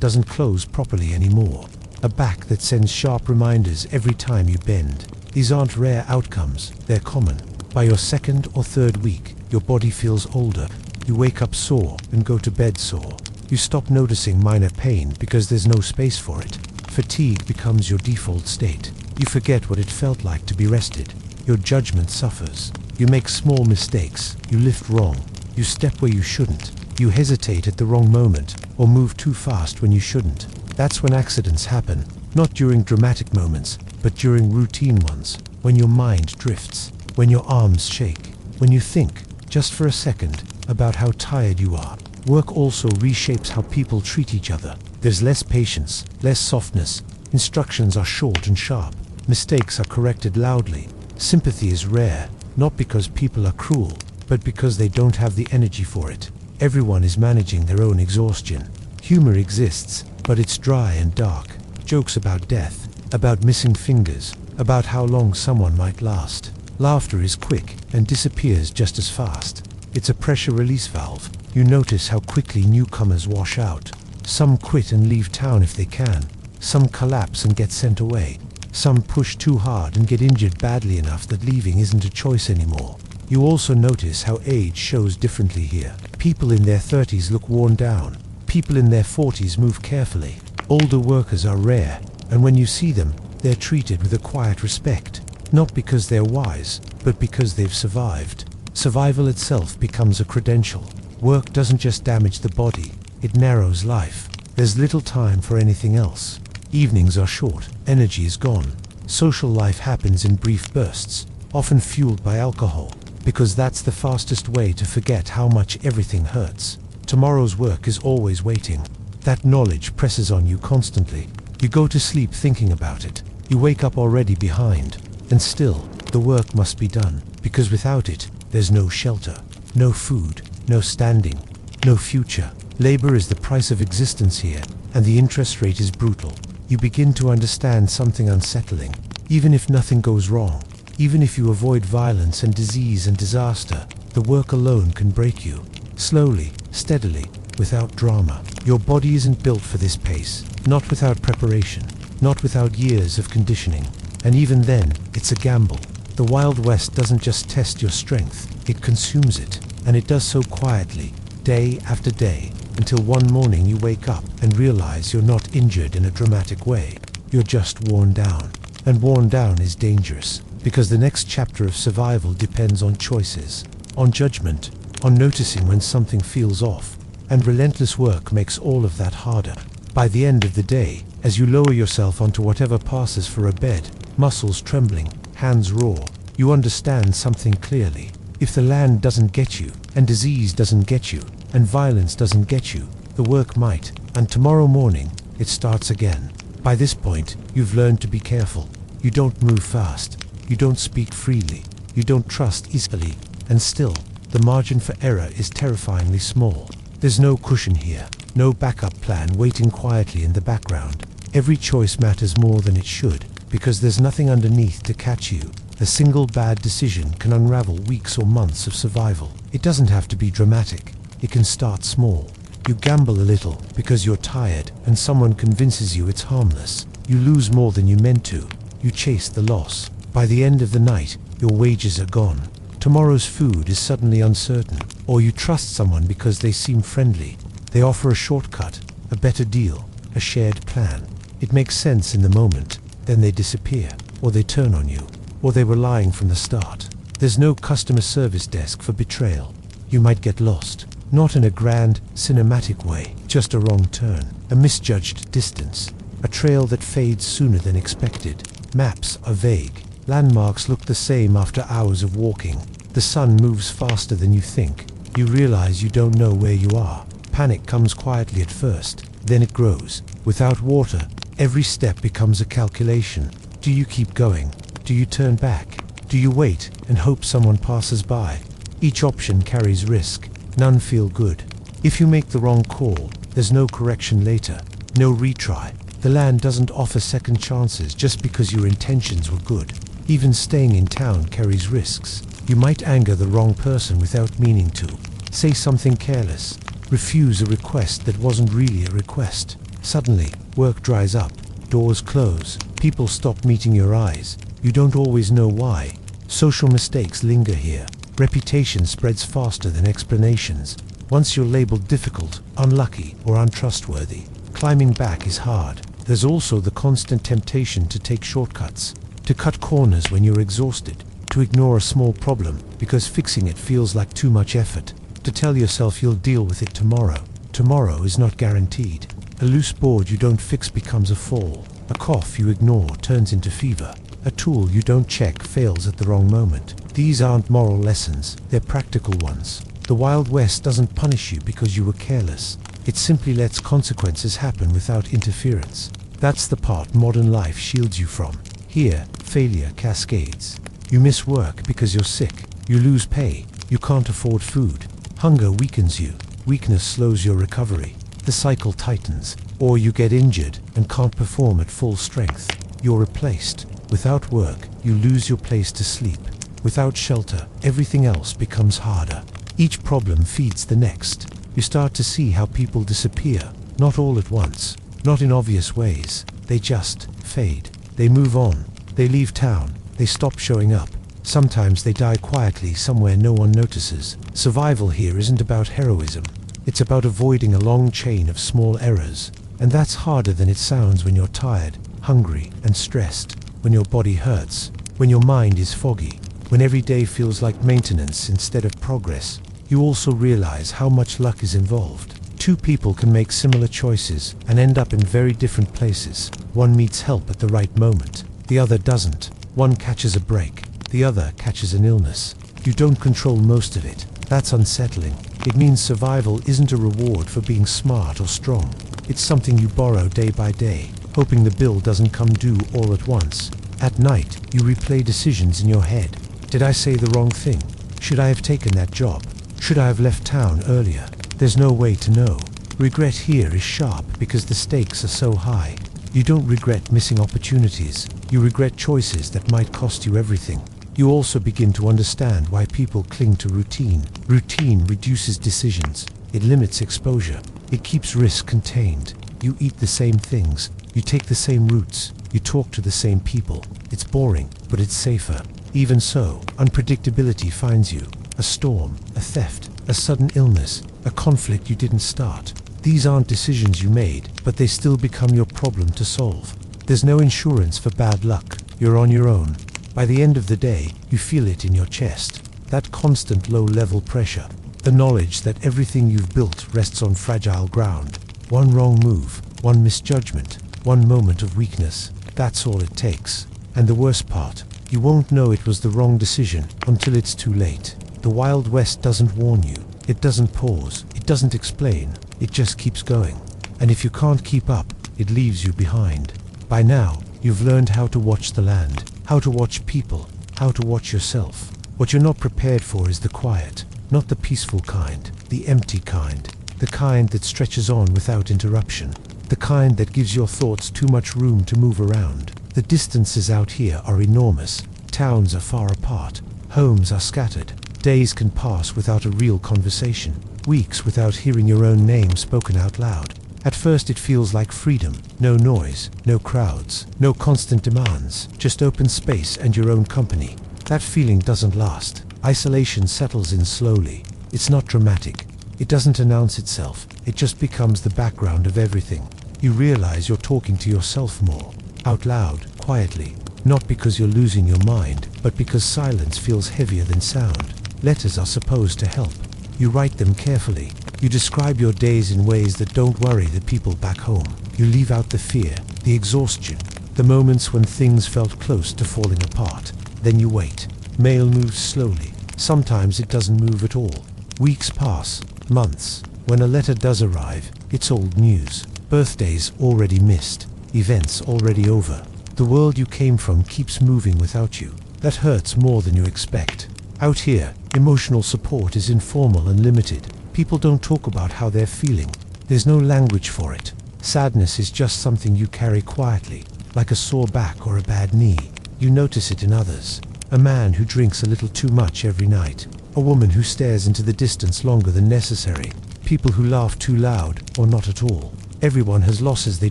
A: doesn't close properly anymore. A back that sends sharp reminders every time you bend. These aren't rare outcomes, they're common. By your second or third week, your body feels older. You wake up sore and go to bed sore. You stop noticing minor pain because there's no space for it. Fatigue becomes your default state. You forget what it felt like to be rested. Your judgment suffers. You make small mistakes. You lift wrong. You step where you shouldn't. You hesitate at the wrong moment, or move too fast when you shouldn't. That's when accidents happen, not during dramatic moments, but during routine ones, when your mind drifts, when your arms shake, when you think, just for a second, about how tired you are. Work also reshapes how people treat each other. There's less patience, less softness. Instructions are short and sharp. Mistakes are corrected loudly. Sympathy is rare, not because people are cruel, but because they don't have the energy for it. Everyone is managing their own exhaustion. Humor exists, but it's dry and dark. Jokes about death, about missing fingers, about how long someone might last. Laughter is quick and disappears just as fast. It's a pressure release valve. You notice how quickly newcomers wash out. Some quit and leave town if they can. Some collapse and get sent away. Some push too hard and get injured badly enough that leaving isn't a choice anymore. You also notice how age shows differently here. People in their 30s look worn down. People in their 40s move carefully. Older workers are rare, and when you see them, they're treated with a quiet respect. Not because they're wise, but because they've survived. Survival itself becomes a credential. Work doesn't just damage the body, it narrows life. There's little time for anything else. Evenings are short, energy is gone. Social life happens in brief bursts, often fueled by alcohol, because that's the fastest way to forget how much everything hurts. Tomorrow's work is always waiting. That knowledge presses on you constantly. You go to sleep thinking about it. You wake up already behind. And still, the work must be done, because without it, there's no shelter, no food, no standing, no future. Labor is the price of existence here, and the interest rate is brutal. You begin to understand something unsettling. Even if nothing goes wrong, even if you avoid violence and disease and disaster, the work alone can break you. Slowly, steadily, without drama. Your body isn't built for this pace, not without preparation, not without years of conditioning. And even then, it's a gamble. The Wild West doesn't just test your strength, it consumes it. And it does so quietly, day after day, until one morning you wake up and realize you're not injured in a dramatic way. You're just worn down. And worn down is dangerous, because the next chapter of survival depends on choices, on judgment, on noticing when something feels off. And relentless work makes all of that harder. By the end of the day, as you lower yourself onto whatever passes for a bed, muscles trembling, hands raw, you understand something clearly. If the land doesn't get you, and disease doesn't get you, and violence doesn't get you, the work might, and tomorrow morning, it starts again. By this point, you've learned to be careful. You don't move fast. You don't speak freely. You don't trust easily. And still, the margin for error is terrifyingly small. There's no cushion here, no backup plan waiting quietly in the background. Every choice matters more than it should, because there's nothing underneath to catch you. A single bad decision can unravel weeks or months of survival. It doesn't have to be dramatic. It can start small. You gamble a little because you're tired and someone convinces you it's harmless. You lose more than you meant to. You chase the loss. By the end of the night, your wages are gone. Tomorrow's food is suddenly uncertain. Or you trust someone because they seem friendly. They offer a shortcut, a better deal, a shared plan. It makes sense in the moment. Then they disappear, or they turn on you, or they were lying from the start. There's no customer service desk for betrayal. You might get lost, not in a grand, cinematic way, just a wrong turn, a misjudged distance, a trail that fades sooner than expected. Maps are vague. Landmarks look the same after hours of walking. The sun moves faster than you think. You realize you don't know where you are. Panic comes quietly at first, then it grows. Without water, every step becomes a calculation. Do you keep going? Do you turn back? Do you wait and hope someone passes by? Each option carries risk. None feel good. If you make the wrong call, there's no correction later, no retry. The land doesn't offer second chances just because your intentions were good. Even staying in town carries risks. You might anger the wrong person without meaning to. Say something careless. Refuse a request that wasn't really a request. Suddenly, work dries up. Doors close. People stop meeting your eyes. You don't always know why. Social mistakes linger here. Reputation spreads faster than explanations. Once you're labeled difficult, unlucky, or untrustworthy, climbing back is hard. There's also the constant temptation to take shortcuts, to cut corners when you're exhausted, to ignore a small problem because fixing it feels like too much effort, to tell yourself you'll deal with it tomorrow. Tomorrow is not guaranteed. A loose board you don't fix becomes a fall. A cough you ignore turns into fever. A tool you don't check fails at the wrong moment. These aren't moral lessons, they're practical ones. The Wild West doesn't punish you because you were careless. It simply lets consequences happen without interference. That's the part modern life shields you from. Here, failure cascades. You miss work because you're sick. You lose pay. You can't afford food. Hunger weakens you. Weakness slows your recovery. The cycle tightens. Or you get injured and can't perform at full strength. You're replaced. Without work, you lose your place to sleep. Without shelter, everything else becomes harder. Each problem feeds the next. You start to see how people disappear, not all at once, not in obvious ways. They just fade. They move on. They leave town. They stop showing up. Sometimes they die quietly somewhere no one notices. Survival here isn't about heroism. It's about avoiding a long chain of small errors. And that's harder than it sounds when you're tired, hungry, and stressed. When your body hurts. When your mind is foggy. When every day feels like maintenance instead of progress. You also realize how much luck is involved. Two people can make similar choices and end up in very different places. One meets help at the right moment. The other doesn't. One catches a break. The other catches an illness. You don't control most of it. That's unsettling. It means survival isn't a reward for being smart or strong. It's something you borrow day by day, hoping the bill doesn't come due all at once. At night, you replay decisions in your head. Did I say the wrong thing? Should I have taken that job? Should I have left town earlier? There's no way to know. Regret here is sharp because the stakes are so high. You don't regret missing opportunities. You regret choices that might cost you everything. You also begin to understand why people cling to routine. Routine reduces decisions. It limits exposure. It keeps risk contained. You eat the same things. You take the same routes. You talk to the same people. It's boring, but it's safer. Even so, unpredictability finds you. A storm, a theft, a sudden illness, a conflict you didn't start. These aren't decisions you made, but they still become your problem to solve. There's no insurance for bad luck. You're on your own. By the end of the day, you feel it in your chest. That constant low-level pressure. The knowledge that everything you've built rests on fragile ground. One wrong move, one misjudgment, one moment of weakness. That's all it takes. And the worst part, you won't know it was the wrong decision until it's too late. The Wild West doesn't warn you. It doesn't pause. It doesn't explain. It just keeps going. And if you can't keep up, it leaves you behind. By now, you've learned how to watch the land, how to watch people, how to watch yourself. What you're not prepared for is the quiet, not the peaceful kind, the empty kind, the kind that stretches on without interruption, the kind that gives your thoughts too much room to move around. The distances out here are enormous. Towns are far apart. Homes are scattered. Days can pass without a real conversation. Weeks without hearing your own name spoken out loud. At first it feels like freedom. No noise, no crowds, no constant demands, just open space and your own company. That feeling doesn't last. Isolation settles in slowly. It's not dramatic. It doesn't announce itself. It just becomes the background of everything. You realize you're talking to yourself more. Out loud, quietly. Not because you're losing your mind, but because silence feels heavier than sound. Letters are supposed to help. You write them carefully. You describe your days in ways that don't worry the people back home. You leave out the fear, the exhaustion, the moments when things felt close to falling apart. Then you wait. Mail moves slowly. Sometimes it doesn't move at all. Weeks pass, months. When a letter does arrive, it's old news. Birthdays already missed. Events already over. The world you came from keeps moving without you. That hurts more than you expect. Out here, emotional support is informal and limited. People don't talk about how they're feeling. There's no language for it. Sadness is just something you carry quietly, like a sore back or a bad knee. You notice it in others. A man who drinks a little too much every night. A woman who stares into the distance longer than necessary. People who laugh too loud or not at all. Everyone has losses they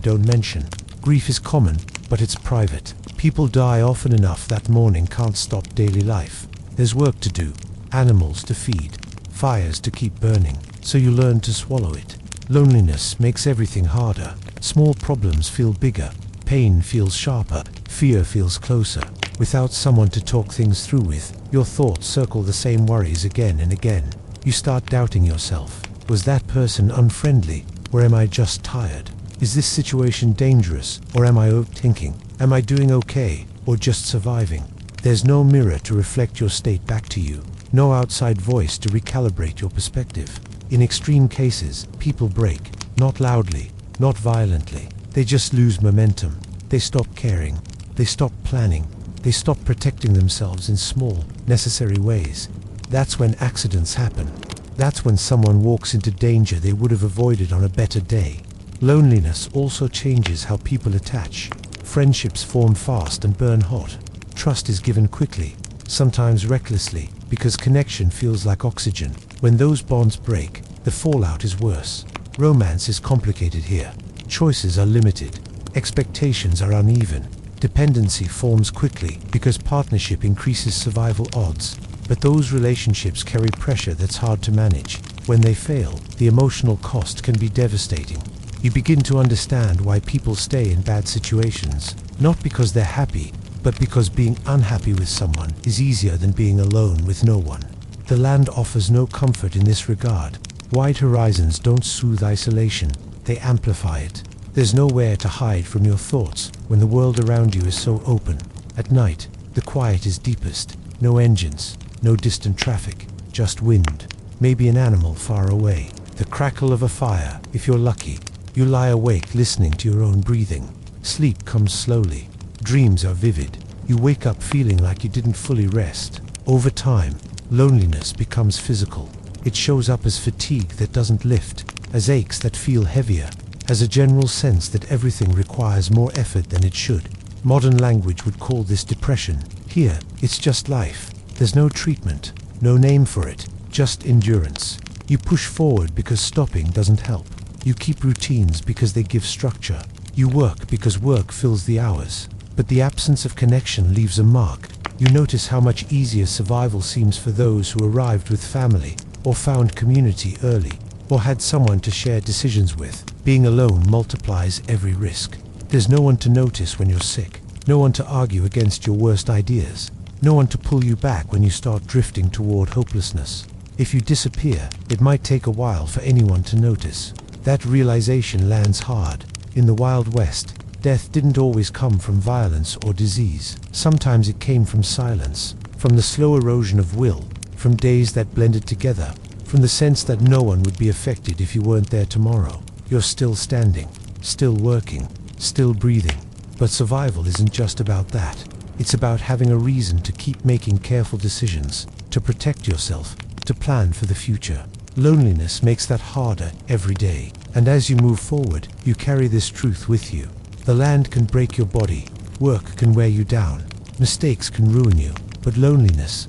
A: don't mention. Grief is common, but it's private. People die often enough that mourning can't stop daily life. There's work to do, animals to feed, fires to keep burning, so you learn to swallow it. Loneliness makes everything harder. Small problems feel bigger, pain feels sharper, fear feels closer. Without someone to talk things through with, your thoughts circle the same worries again and again. You start doubting yourself. Was that person unfriendly, or am I just tired? Is this situation dangerous, or am I overthinking? Am I doing okay, or just surviving? There's no mirror to reflect your state back to you. No outside voice to recalibrate your perspective. In extreme cases, people break. Not loudly, not violently. They just lose momentum. They stop caring. They stop planning. They stop protecting themselves in small, necessary ways. That's when accidents happen. That's when someone walks into danger they would have avoided on a better day. Loneliness also changes how people attach. Friendships form fast and burn hot. Trust is given quickly, sometimes recklessly, because connection feels like oxygen. When those bonds break, the fallout is worse. Romance is complicated here. Choices are limited. Expectations are uneven. Dependency forms quickly because partnership increases survival odds, but those relationships carry pressure that's hard to manage. When they fail, the emotional cost can be devastating. You begin to understand why people stay in bad situations, not because they're happy, but because being unhappy with someone is easier than being alone with no one. The land offers no comfort in this regard. Wide horizons don't soothe isolation, they amplify it. There's nowhere to hide from your thoughts when the world around you is so open. At night, the quiet is deepest. No engines, no distant traffic, just wind. Maybe an animal far away. The crackle of a fire, if you're lucky. You lie awake listening to your own breathing. Sleep comes slowly. Dreams are vivid. You wake up feeling like you didn't fully rest. Over time, loneliness becomes physical. It shows up as fatigue that doesn't lift, as aches that feel heavier, as a general sense that everything requires more effort than it should. Modern language would call this depression. Here, it's just life. There's no treatment, no name for it, just endurance. You push forward because stopping doesn't help. You keep routines because they give structure. You work because work fills the hours. But the absence of connection leaves a mark. You notice how much easier survival seems for those who arrived with family, or found community early, or had someone to share decisions with. Being alone multiplies every risk. There's no one to notice when you're sick, no one to argue against your worst ideas, no one to pull you back when you start drifting toward hopelessness. If you disappear, it might take a while for anyone to notice. That realization lands hard. In the Wild West, death didn't always come from violence or disease. Sometimes it came from silence, from the slow erosion of will, from days that blended together, from the sense that no one would be affected if you weren't there tomorrow. You're still standing, still working, still breathing. But survival isn't just about that. It's about having a reason to keep making careful decisions, to protect yourself, to plan for the future. Loneliness makes that harder every day. And as you move forward, you carry this truth with you. The land can break your body, work can wear you down, mistakes can ruin you, but loneliness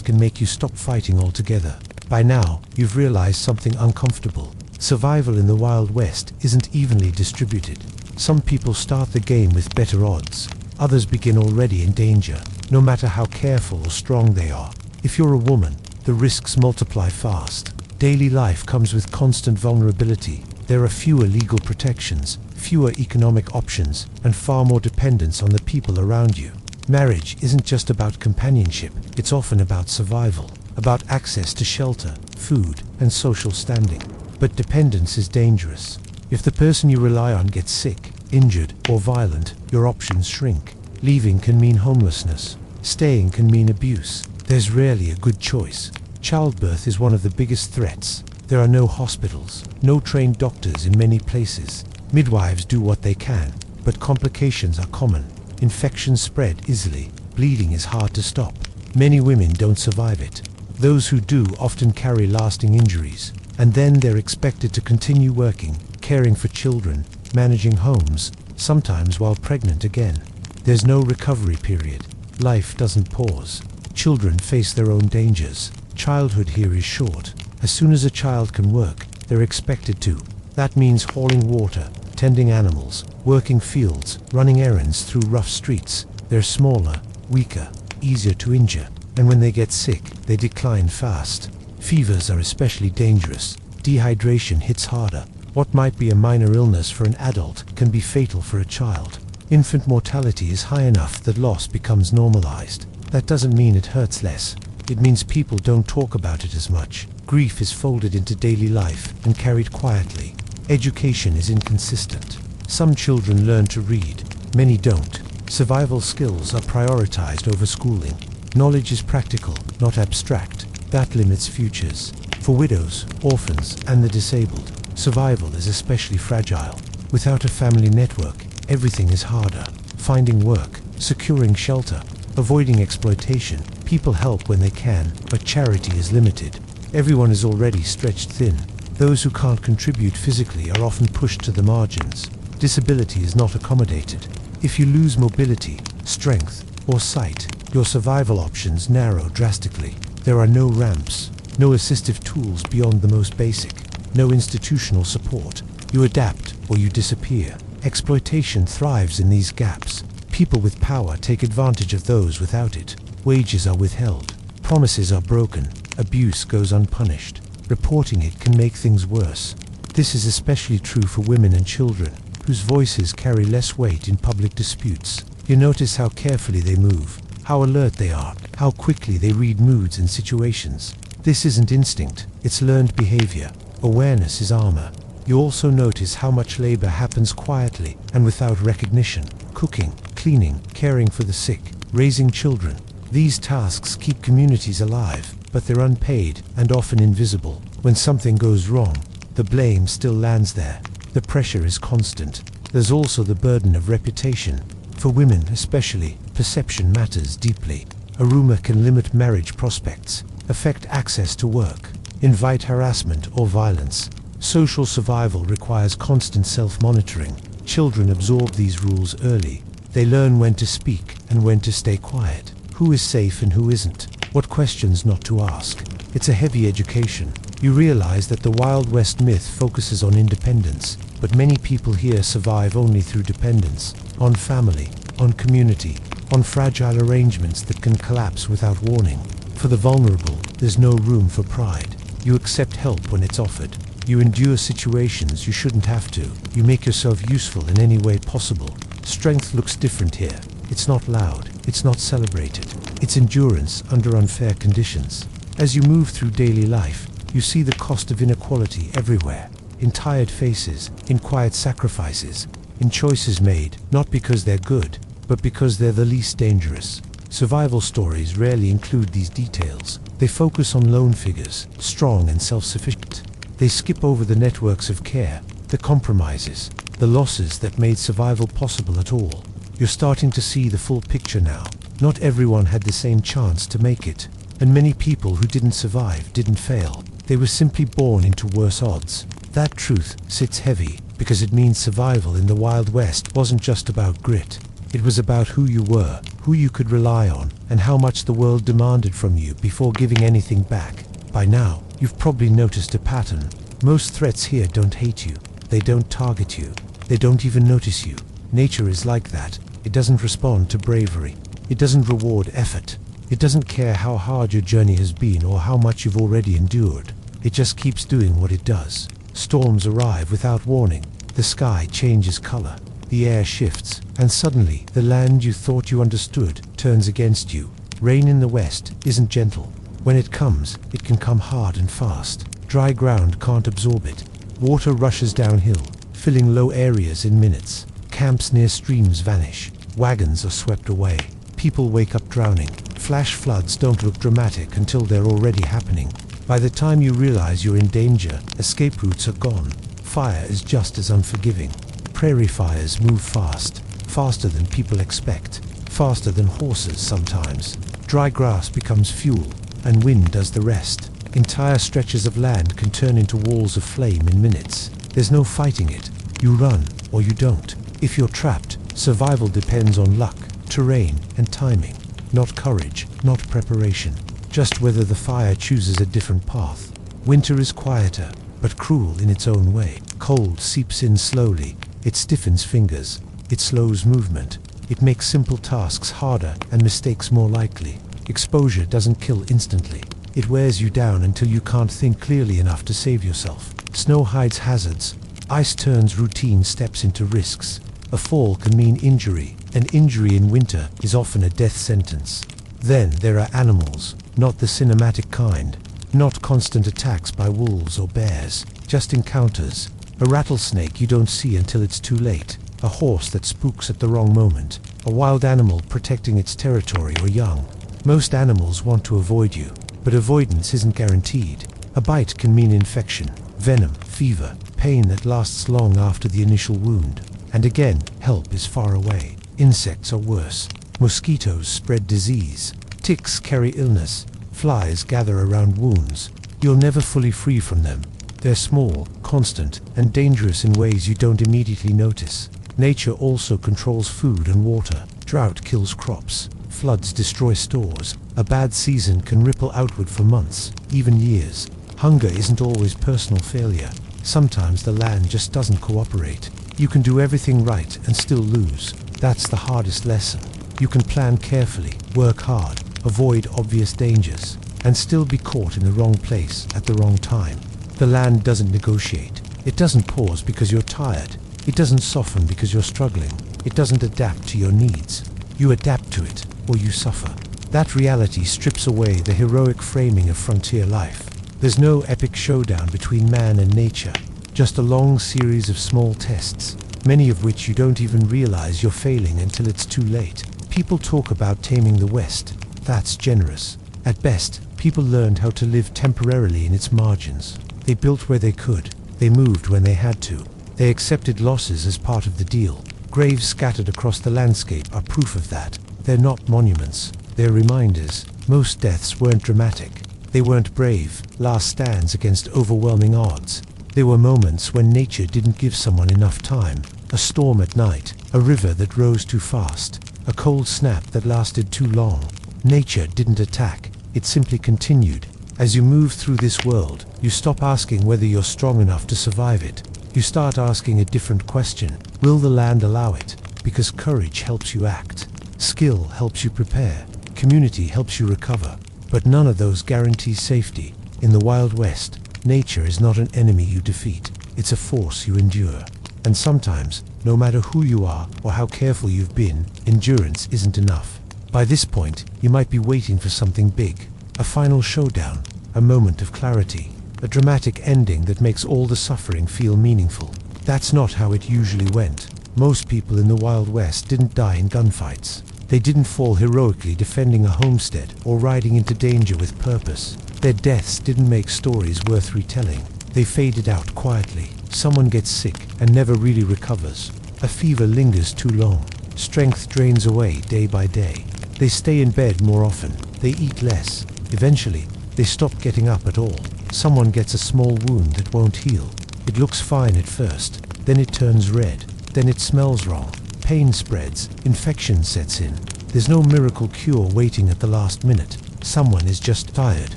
A: can make you stop fighting altogether. By now, you've realized something uncomfortable. Survival in the Wild West isn't evenly distributed. Some people start the game with better odds. Others begin already in danger, no matter how careful or strong they are. If you're a woman, the risks multiply fast. Daily life comes with constant vulnerability. There are fewer legal protections, fewer economic options, and far more dependence on the people around you. Marriage isn't just about companionship, it's often about survival, about access to shelter, food, and social standing. But dependence is dangerous. If the person you rely on gets sick, injured, or violent, your options shrink. Leaving can mean homelessness. Staying can mean abuse. There's rarely a good choice. Childbirth is one of the biggest threats. There are no hospitals, no trained doctors in many places. Midwives do what they can, but complications are common. Infections spread easily. Bleeding is hard to stop. Many women don't survive it. Those who do often carry lasting injuries, and then they're expected to continue working, caring for children, managing homes, sometimes while pregnant again. There's no recovery period. Life doesn't pause. Children face their own dangers. Childhood here is short. As soon as a child can work, they're expected to. That means hauling water, tending animals, working fields, running errands through rough streets. They're smaller, weaker, easier to injure, and when they get sick, they decline fast. Fevers are especially dangerous. Dehydration hits harder. What might be a minor illness for an adult can be fatal for a child. Infant mortality is high enough that loss becomes normalized. That doesn't mean it hurts less. It means people don't talk about it as much. Grief is folded into daily life and carried quietly. Education is inconsistent. Some children learn to read, many don't. Survival skills are prioritized over schooling. Knowledge is practical, not abstract. That limits futures. For widows, orphans, and the disabled, survival is especially fragile. Without a family network, everything is harder. Finding work, securing shelter, avoiding exploitation. People help when they can, but charity is limited. Everyone is already stretched thin. Those who can't contribute physically are often pushed to the margins. Disability is not accommodated. If you lose mobility, strength, or sight, your survival options narrow drastically. There are no ramps, no assistive tools beyond the most basic, no institutional support. You adapt or you disappear. Exploitation thrives in these gaps. People with power take advantage of those without it. Wages are withheld. Promises are broken. Abuse goes unpunished. Reporting it can make things worse. This is especially true for women and children, whose voices carry less weight in public disputes. You notice how carefully they move, how alert they are, how quickly they read moods and situations. This isn't instinct, it's learned behavior. Awareness is armor. You also notice how much labor happens quietly and without recognition. Cooking, cleaning, caring for the sick, raising children. These tasks keep communities alive, but they're unpaid and often invisible. When something goes wrong, the blame still lands there. The pressure is constant. There's also the burden of reputation. For women especially, perception matters deeply. A rumor can limit marriage prospects, affect access to work, invite harassment or violence. Social survival requires constant self-monitoring. Children absorb these rules early. They learn when to speak and when to stay quiet. Who is safe and who isn't? What questions not to ask? It's a heavy education. You realize that the Wild West myth focuses on independence, but many people here survive only through dependence, on family, on community, on fragile arrangements that can collapse without warning. For the vulnerable, there's no room for pride. You accept help when it's offered. You endure situations you shouldn't have to. You make yourself useful in any way possible. Strength looks different here. It's not loud. It's not celebrated. It's endurance under unfair conditions. As you move through daily life, you see the cost of inequality everywhere. In tired faces, in quiet sacrifices, in choices made, not because they're good, but because they're the least dangerous. Survival stories rarely include these details. They focus on lone figures, strong and self-sufficient. They skip over the networks of care, the compromises, the losses that made survival possible at all. You're starting to see the full picture now. Not everyone had the same chance to make it, and many people who didn't survive didn't fail. They were simply born into worse odds. That truth sits heavy, because it means survival in the Wild West wasn't just about grit. It was about who you were, who you could rely on, and how much the world demanded from you before giving anything back. By now, you've probably noticed a pattern. Most threats here don't hate you. They don't target you. They don't even notice you. Nature is like that. It doesn't respond to bravery. It doesn't reward effort. It doesn't care how hard your journey has been or how much you've already endured. It just keeps doing what it does. Storms arrive without warning. The sky changes color. The air shifts, and suddenly the land you thought you understood turns against you. Rain in the west isn't gentle. When it comes, it can come hard and fast. Dry ground can't absorb it. Water rushes downhill, filling low areas in minutes. Camps near streams vanish. Wagons are swept away. People wake up drowning. Flash floods don't look dramatic until they're already happening. By the time you realize you're in danger, escape routes are gone. Fire is just as unforgiving. Prairie fires move fast, faster than people expect, faster than horses sometimes. Dry grass becomes fuel, and wind does the rest. Entire stretches of land can turn into walls of flame in minutes. There's no fighting it. You run, or you don't. If you're trapped, survival depends on luck, terrain, and timing. Not courage, not preparation. Just whether the fire chooses a different path. Winter is quieter, but cruel in its own way. Cold seeps in slowly. It stiffens fingers. It slows movement. It makes simple tasks harder and mistakes more likely. Exposure doesn't kill instantly. It wears you down until you can't think clearly enough to save yourself. Snow hides hazards. Ice turns routine steps into risks. A fall can mean injury. An injury in winter is often a death sentence. Then there are animals, not the cinematic kind. Not constant attacks by wolves or bears, just encounters. A rattlesnake you don't see until it's too late. A horse that spooks at the wrong moment. A wild animal protecting its territory or young. Most animals want to avoid you, but avoidance isn't guaranteed. A bite can mean infection, venom, fever, pain that lasts long after the initial wound. And again, help is far away. Insects are worse. Mosquitoes spread disease. Ticks carry illness. Flies gather around wounds. You're never fully free from them. They're small, constant, and dangerous in ways you don't immediately notice. Nature also controls food and water. Drought kills crops. Floods destroy stores. A bad season can ripple outward for months, even years. Hunger isn't always personal failure. Sometimes the land just doesn't cooperate. You can do everything right and still lose. That's the hardest lesson. You can plan carefully, work hard, avoid obvious dangers, and still be caught in the wrong place at the wrong time. The land doesn't negotiate. It doesn't pause because you're tired. It doesn't soften because you're struggling. It doesn't adapt to your needs. You adapt to it, or you suffer. That reality strips away the heroic framing of frontier life. There's no epic showdown between man and nature, just a long series of small tests, many of which you don't even realize you're failing until it's too late. People talk about taming the West. That's generous. At best, people learned how to live temporarily in its margins. They built where they could. They moved when they had to. They accepted losses as part of the deal. Graves scattered across the landscape are proof of that. They're not monuments. They're reminders. Most deaths weren't dramatic. They weren't brave, last stands against overwhelming odds. They were moments when nature didn't give someone enough time. A storm at night, a river that rose too fast, a cold snap that lasted too long. Nature didn't attack. It simply continued. As you move through this world, you stop asking whether you're strong enough to survive it. You start asking a different question. Will the land allow it? Because courage helps you act. Skill helps you prepare. Community helps you recover. But none of those guarantees safety. In the Wild West, nature is not an enemy you defeat. It's a force you endure. And sometimes, no matter who you are or how careful you've been, endurance isn't enough. By this point, you might be waiting for something big. A final showdown, a moment of clarity, a dramatic ending that makes all the suffering feel meaningful. That's not how it usually went. Most people in the Wild West didn't die in gunfights. They didn't fall heroically defending a homestead or riding into danger with purpose. Their deaths didn't make stories worth retelling. They faded out quietly. Someone gets sick and never really recovers. A fever lingers too long. Strength drains away day by day. They stay in bed more often. They eat less. Eventually, they stop getting up at all. Someone gets a small wound that won't heal. It looks fine at first. Then it turns red. Then it smells wrong. Pain spreads. Infection sets in. There's no miracle cure waiting at the last minute. Someone is just tired.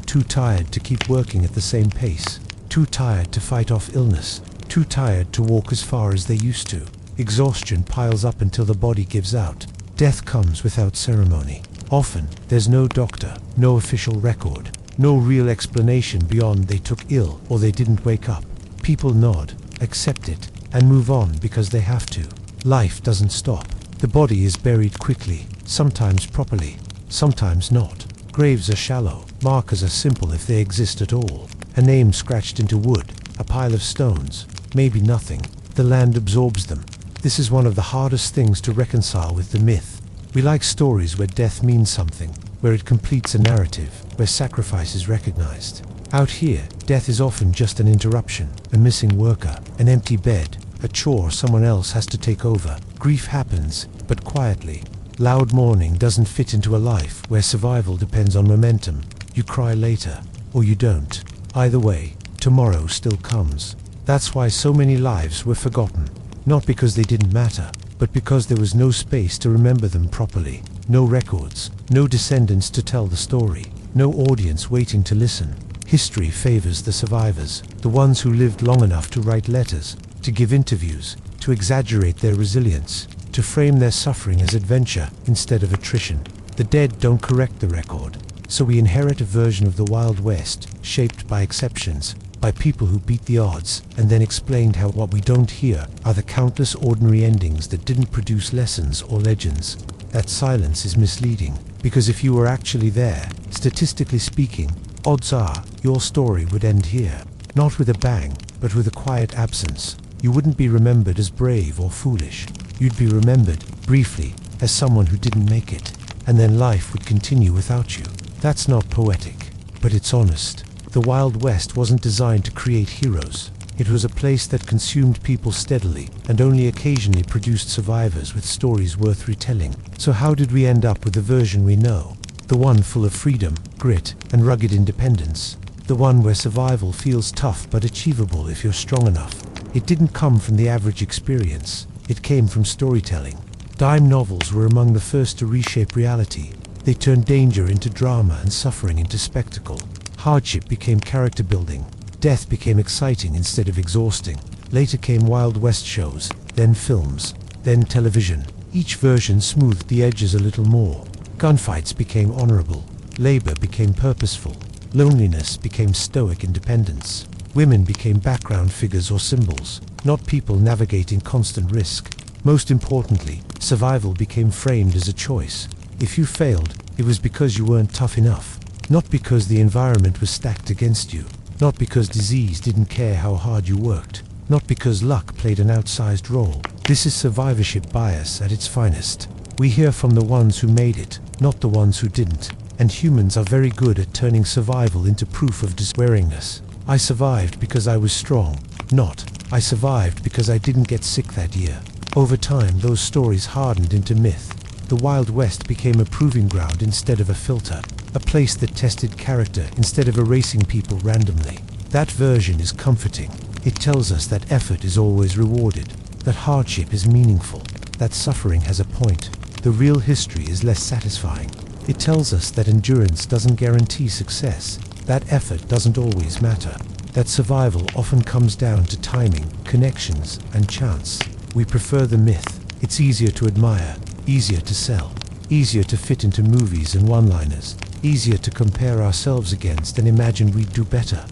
A: Too tired to keep working at the same pace. Too tired to fight off illness. Too tired to walk as far as they used to. Exhaustion piles up until the body gives out. Death comes without ceremony. Often, there's no doctor, no official record, no real explanation beyond they took ill or they didn't wake up. People nod, accept it, and move on because they have to. Life doesn't stop. The body is buried quickly, sometimes properly, sometimes not. Graves are shallow, markers are simple if they exist at all. A name scratched into wood, a pile of stones, maybe nothing. The land absorbs them. This is one of the hardest things to reconcile with the myth. We like stories where death means something, where it completes a narrative, where sacrifice is recognized. Out here, death is often just an interruption, a missing worker, an empty bed, a chore someone else has to take over. Grief happens, but quietly. Loud mourning doesn't fit into a life where survival depends on momentum. You cry later, or you don't. Either way, tomorrow still comes. That's why so many lives were forgotten. Not because they didn't matter, but because there was no space to remember them properly. No records, no descendants to tell the story, no audience waiting to listen. History favors the survivors, the ones who lived long enough to write letters, to give interviews, to exaggerate their resilience, to frame their suffering as adventure instead of attrition. The dead don't correct the record, so we inherit a version of the Wild West, shaped by exceptions, by people who beat the odds, and then explained how what we don't hear are the countless ordinary endings that didn't produce lessons or legends. That silence is misleading, because if you were actually there, statistically speaking, odds are your story would end here. Not with a bang, but with a quiet absence. You wouldn't be remembered as brave or foolish. You'd be remembered, briefly, as someone who didn't make it, and then life would continue without you. That's not poetic, but it's honest. The Wild West wasn't designed to create heroes. It was a place that consumed people steadily and only occasionally produced survivors with stories worth retelling. So how did we end up with the version we know? The one full of freedom, grit, and rugged independence. The one where survival feels tough but achievable if you're strong enough. It didn't come from the average experience. It came from storytelling. Dime novels were among the first to reshape reality. They turned danger into drama and suffering into spectacle. Hardship became character building. Death became exciting instead of exhausting. Later came Wild West shows, then films, then television. Each version smoothed the edges a little more. Gunfights became honorable. Labor became purposeful. Loneliness became stoic independence. Women became background figures or symbols, not people navigating constant risk. Most importantly, survival became framed as a choice. If you failed, it was because you weren't tough enough. Not because the environment was stacked against you. Not because disease didn't care how hard you worked. Not because luck played an outsized role. This is survivorship bias at its finest. We hear from the ones who made it, not the ones who didn't. And humans are very good at turning survival into proof of despairingness. I survived because I was strong. Not, I survived because I didn't get sick that year. Over time, those stories hardened into myth. The Wild West became a proving ground instead of a filter. A place that tested character instead of erasing people randomly. That version is comforting. It tells us that effort is always rewarded, that hardship is meaningful, that suffering has a point. The real history is less satisfying. It tells us that endurance doesn't guarantee success, that effort doesn't always matter, that survival often comes down to timing, connections, and chance. We prefer the myth. It's easier to admire, easier to sell, easier to fit into movies and one-liners, easier to compare ourselves against and imagine we'd do better.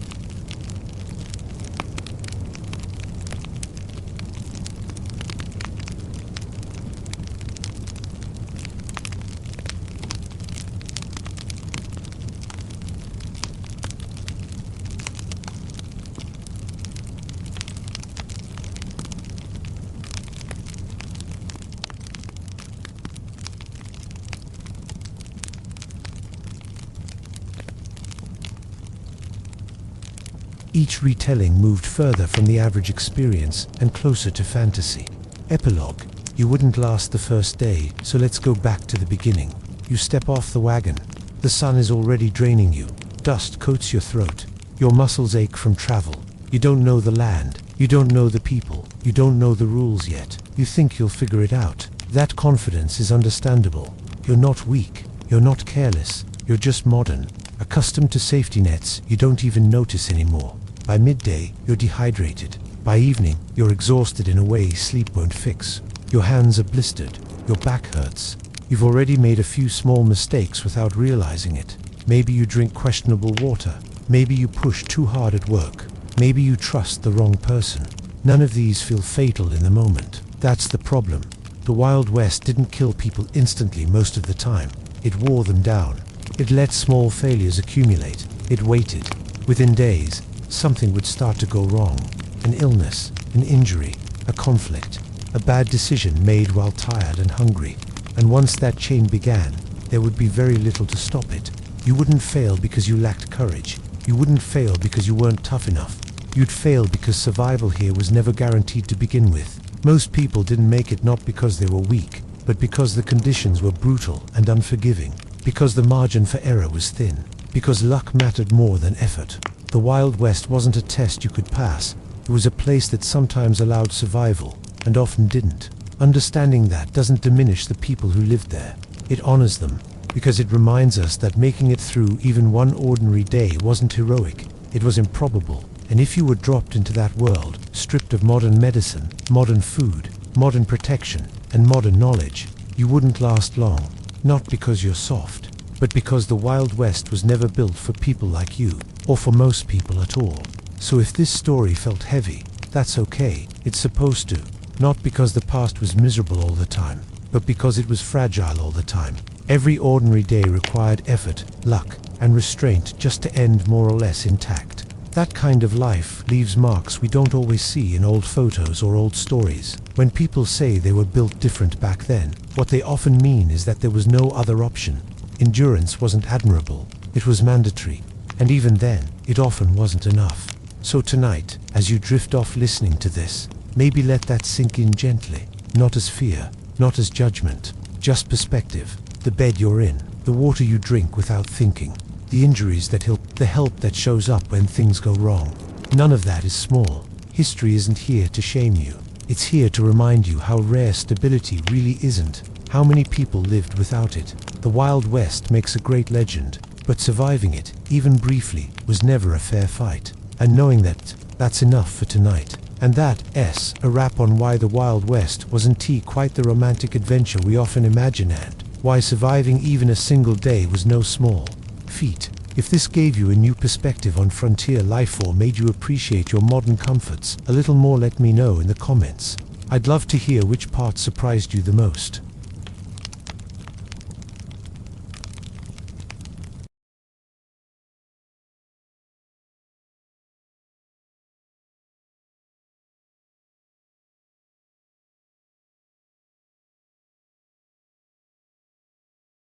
A: Each retelling moved further from the average experience and closer to fantasy. Epilogue. You wouldn't last the first day, so let's go back to the beginning. You step off the wagon. The sun is already draining you. Dust coats your throat. Your muscles ache from travel. You don't know the land. You don't know the people. You don't know the rules yet. You think you'll figure it out. That confidence is understandable. You're not weak. You're not careless. You're just modern. Accustomed to safety nets you don't even notice anymore. By midday, you're dehydrated. By evening, you're exhausted in a way sleep won't fix. Your hands are blistered. Your back hurts. You've already made a few small mistakes without realizing it. Maybe you drink questionable water. Maybe you push too hard at work. Maybe you trust the wrong person. None of these feel fatal in the moment. That's the problem. The Wild West didn't kill people instantly most of the time. It wore them down. It let small failures accumulate. It waited. Within days, something would start to go wrong. An illness, an injury, a conflict, a bad decision made while tired and hungry. And once that chain began, there would be very little to stop it. You wouldn't fail because you lacked courage. You wouldn't fail because you weren't tough enough. You'd fail because survival here was never guaranteed to begin with. Most people didn't make it not because they were weak, but because the conditions were brutal and unforgiving. Because the margin for error was thin. Because luck mattered more than effort. The Wild West wasn't a test you could pass. It was a place that sometimes allowed survival, and often didn't. Understanding that doesn't diminish the people who lived there. It honors them, because it reminds us that making it through even one ordinary day wasn't heroic. It was improbable. And if you were dropped into that world, stripped of modern medicine, modern food, modern protection, and modern knowledge, you wouldn't last long. Not because you're soft, but because the Wild West was never built for people like you, or for most people at all. So if this story felt heavy, that's okay. It's supposed to. Not because the past was miserable all the time, but because it was fragile all the time. Every ordinary day required effort, luck, and restraint just to end more or less intact. That kind of life leaves marks we don't always see in old photos or old stories. When people say they were built different back then, what they often mean is that there was no other option. Endurance wasn't admirable, it was mandatory. And even then, it often wasn't enough. So tonight, as you drift off listening to this, maybe let that sink in gently. Not as fear, not as judgment, just perspective. The bed you're in, the water you drink without thinking, the injuries that help, the help that shows up when things go wrong. None of that is small. History isn't here to shame you. It's here to remind you how rare stability really isn't, how many people lived without it. The Wild West makes a great legend, but surviving it, even briefly, was never a fair fight. And knowing that, that's enough for tonight. And that's a wrap on why the Wild West wasn't quite the romantic adventure we often imagine, and why surviving even a single day was no small feat. If this gave you a new perspective on frontier life or made you appreciate your modern comforts a little more, let me know in the comments. I'd love to hear which part surprised you the most.